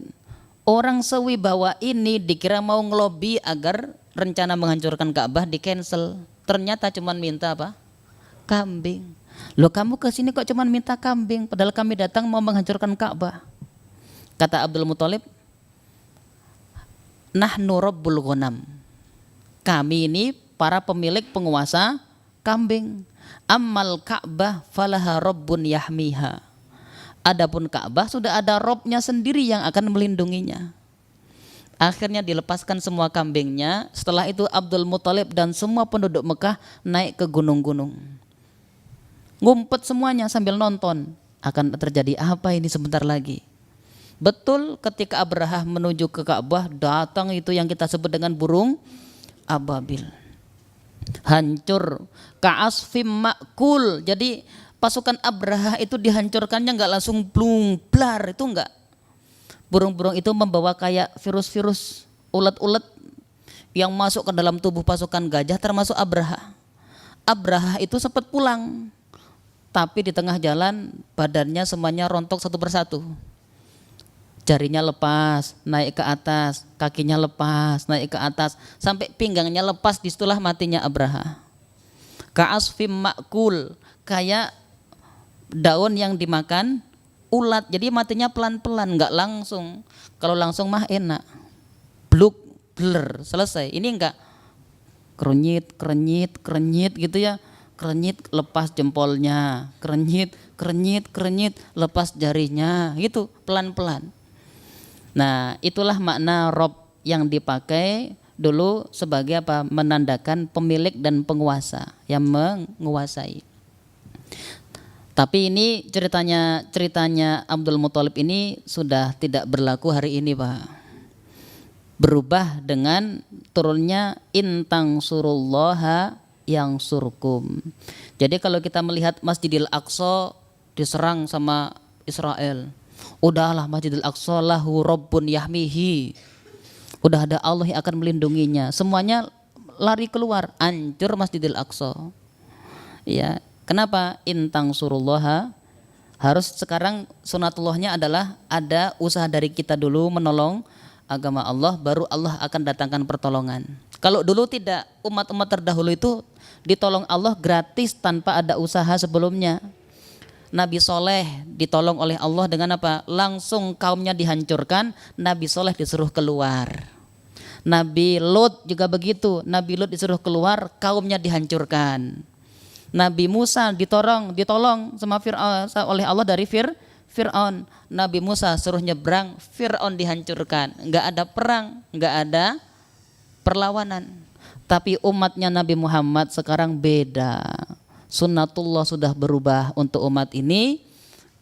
Orang sewibawa ini dikira mau ngelobi agar rencana menghancurkan Ka'bah di cancel. Ternyata cuma minta apa? Kambing. Loh, kamu ke sini kok cuma minta kambing padahal kami datang mau menghancurkan Ka'bah. Kata Abdul Muttalib, nahnu rabbul ghanam. Kami ini para pemilik penguasa kambing. Ammal Ka'bah falaha rabbun yahmiha. Adapun Ka'bah sudah ada Robnya sendiri yang akan melindunginya. Akhirnya dilepaskan semua kambingnya. Setelah itu Abdul Muttalib dan semua penduduk Mekah naik ke gunung-gunung. Ngumpet semuanya sambil nonton. Akan terjadi apa ini sebentar lagi. Betul ketika Abraha menuju ke Ka'bah, datang itu yang kita sebut dengan burung ababil. Hancur. Ka'asfim ma'kul. Jadi pasukan Abraha itu dihancurkannya enggak langsung blung blar, itu enggak. Burung-burung itu membawa kayak virus-virus, ulat-ulat yang masuk ke dalam tubuh pasukan gajah termasuk Abraha. Abraha itu sempat pulang, tapi di tengah jalan badannya semuanya rontok satu persatu. Jarinya lepas, naik ke atas, kakinya lepas, naik ke atas, sampai pinggangnya lepas, disitulah matinya Abraha. Ka'asfim ma'kul, kayak daun yang dimakan ulat, jadi matinya pelan-pelan, nggak langsung. Kalau langsung mah enak, bluk, bler, selesai. Ini enggak, krenyit, krenyit, krenyit gitu ya, krenyit lepas jempolnya, krenyit, krenyit, krenyit lepas jarinya, gitu pelan-pelan. Nah, itulah makna Rob yang dipakai dulu sebagai apa? Menandakan pemilik dan penguasa yang menguasai. Tapi ini ceritanya Abdul Muttalib ini sudah tidak berlaku hari ini, Pak. Berubah dengan turunnya intang surullaha yang surkum. Jadi kalau kita melihat Masjidil Aqsa diserang sama Israel, udahlah Masjidil Aqsa lahu rabbun yahmihi. Udah ada Allah yang akan melindunginya. Semuanya lari keluar, hancur Masjidil Aqsa. Ya. Kenapa? Intang surullaha, harus sekarang sunatullahnya adalah ada usaha dari kita dulu menolong agama Allah, baru Allah akan datangkan pertolongan. Kalau dulu tidak, umat-umat terdahulu itu ditolong Allah gratis tanpa ada usaha sebelumnya. Nabi Soleh ditolong oleh Allah dengan apa? Langsung kaumnya dihancurkan, Nabi Soleh disuruh keluar. Nabi Lut juga begitu, Nabi Lut disuruh keluar, kaumnya dihancurkan. Nabi Musa ditolong sama Fir'aun oleh Allah dari Fir'aun. Nabi Musa suruh nyebrang, Fir'aun dihancurkan. Enggak ada perang, enggak ada perlawanan. Tapi umatnya Nabi Muhammad sekarang beda. Sunnatullah sudah berubah untuk umat ini.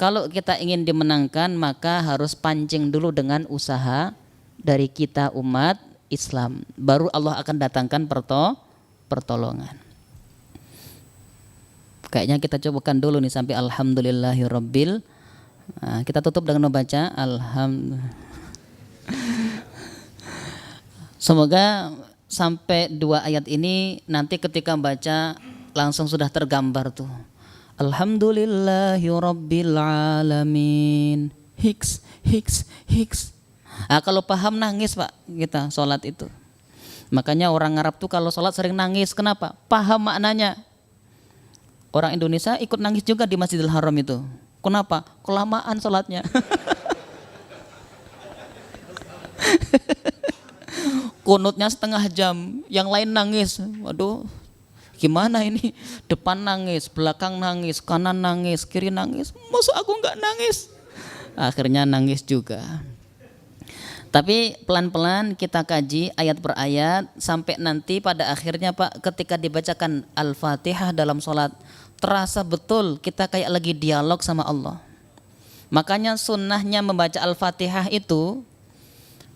Kalau kita ingin dimenangkan, maka harus pancing dulu dengan usaha dari kita umat Islam. Baru Allah akan datangkan pertolongan. Kayaknya kita cobakan dulu nih sampai alhamdulillahirabbil. Nah, kita tutup dengan membaca alhamdulillah. Semoga sampai 2 ayat ini nanti ketika baca langsung sudah tergambar tuh. Alhamdulillahirabbil alamin. Hiks, hiks, hiks. Kalau paham nangis, Pak, kita sholat itu. Makanya orang Arab tuh kalau sholat sering nangis. Kenapa? Paham maknanya. Orang Indonesia ikut nangis juga di Masjidil Haram itu. Kenapa? Kelamaan sholatnya. Kunutnya setengah jam, yang lain nangis. Waduh, gimana ini? Depan nangis, belakang nangis, kanan nangis, kiri nangis. Masa aku nggak nangis? Akhirnya nangis juga. Tapi pelan-pelan kita kaji ayat per ayat sampai nanti pada akhirnya Pak, ketika dibacakan Al-Fatihah dalam sholat, terasa betul kita kayak lagi dialog sama Allah. Makanya sunnahnya membaca Al-Fatihah itu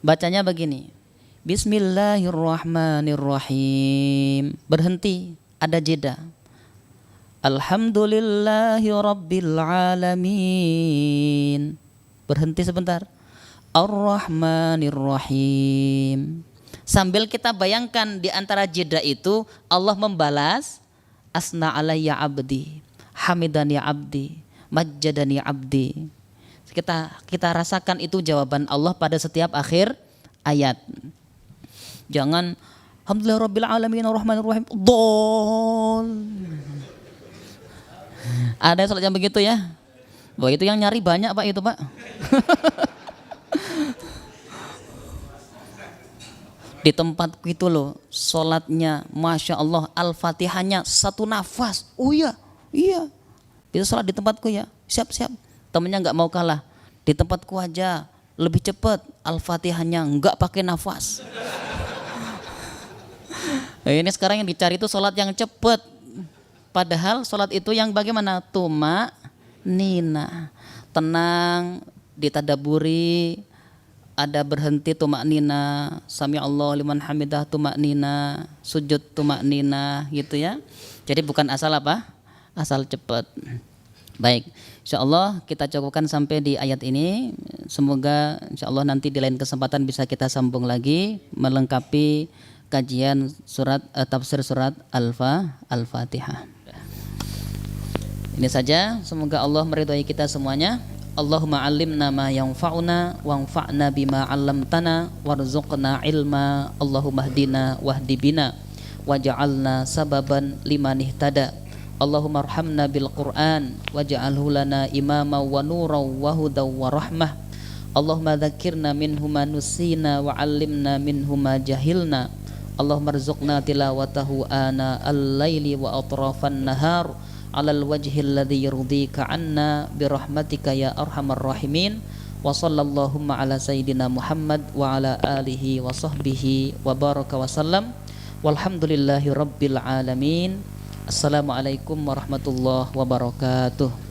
bacanya begini. Bismillahirrahmanirrahim. Berhenti, ada jeda. Alhamdulillahi rabbil alamin. Berhenti sebentar. Ar-Rahmanir-Rahim. Sambil kita bayangkan di antara jeda itu Allah membalas asna alayya abdi, hamidani abdi, majjadani abdi. Kita rasakan itu jawaban Allah pada setiap akhir ayat. Jangan alhamdulillah rabbil alamin ar-rahmanir-rahim. Dol. Ada salat yang begitu ya? Bahwa itu yang nyari banyak Pak itu Pak. Di tempatku itu loh, sholatnya Masya Allah, Al-Fatihahnya satu nafas. Oh iya, bisa sholat di tempatku ya, siap. Temennya nggak mau kalah, di tempatku aja lebih cepat, Al-Fatihahnya nggak pakai nafas. Nah, ini sekarang yang dicari itu sholat yang cepat. Padahal sholat itu yang bagaimana? Tuma nina, tenang, ditadaburi. Ada berhenti tumak nina, sami Allah liman hamidah tumak nina, sujud tumak nina gitu ya. Jadi bukan asal apa? Asal cepat. Baik, insya Allah kita cukupkan sampai di ayat ini. Semoga insya Allah nanti di lain kesempatan bisa kita sambung lagi melengkapi kajian surat tafsir surat Al-Fatihah. Ini saja, semoga Allah meridhai kita semuanya. Allahumma alimna ma yanfa'una wanfa'na bima 'allamtana warzuqna ilma. Allahumma hdina wahdi bina waj'alna sababan liman ihtada. Allahumma arhamna bil Qur'an waj'alhu lana imama wa nuran wa hudaw wa rahmah. Allahumma dzakirna minhu ma nusina wa 'allimna minhu ma jahilna. Allahumma rzuqna tilawatahu ana al-laili wa atrafan nahar alal wajhil ladzi yurdika anna birahmatika ya arhamar rahimin. Wa sallallahu ala sayyidina Muhammad wa ala alihi wa sahbihi wa baraka wa sallam. Walhamdulillahi rabbil alamin. Assalamualaikum warahmatullahi wabarakatuh.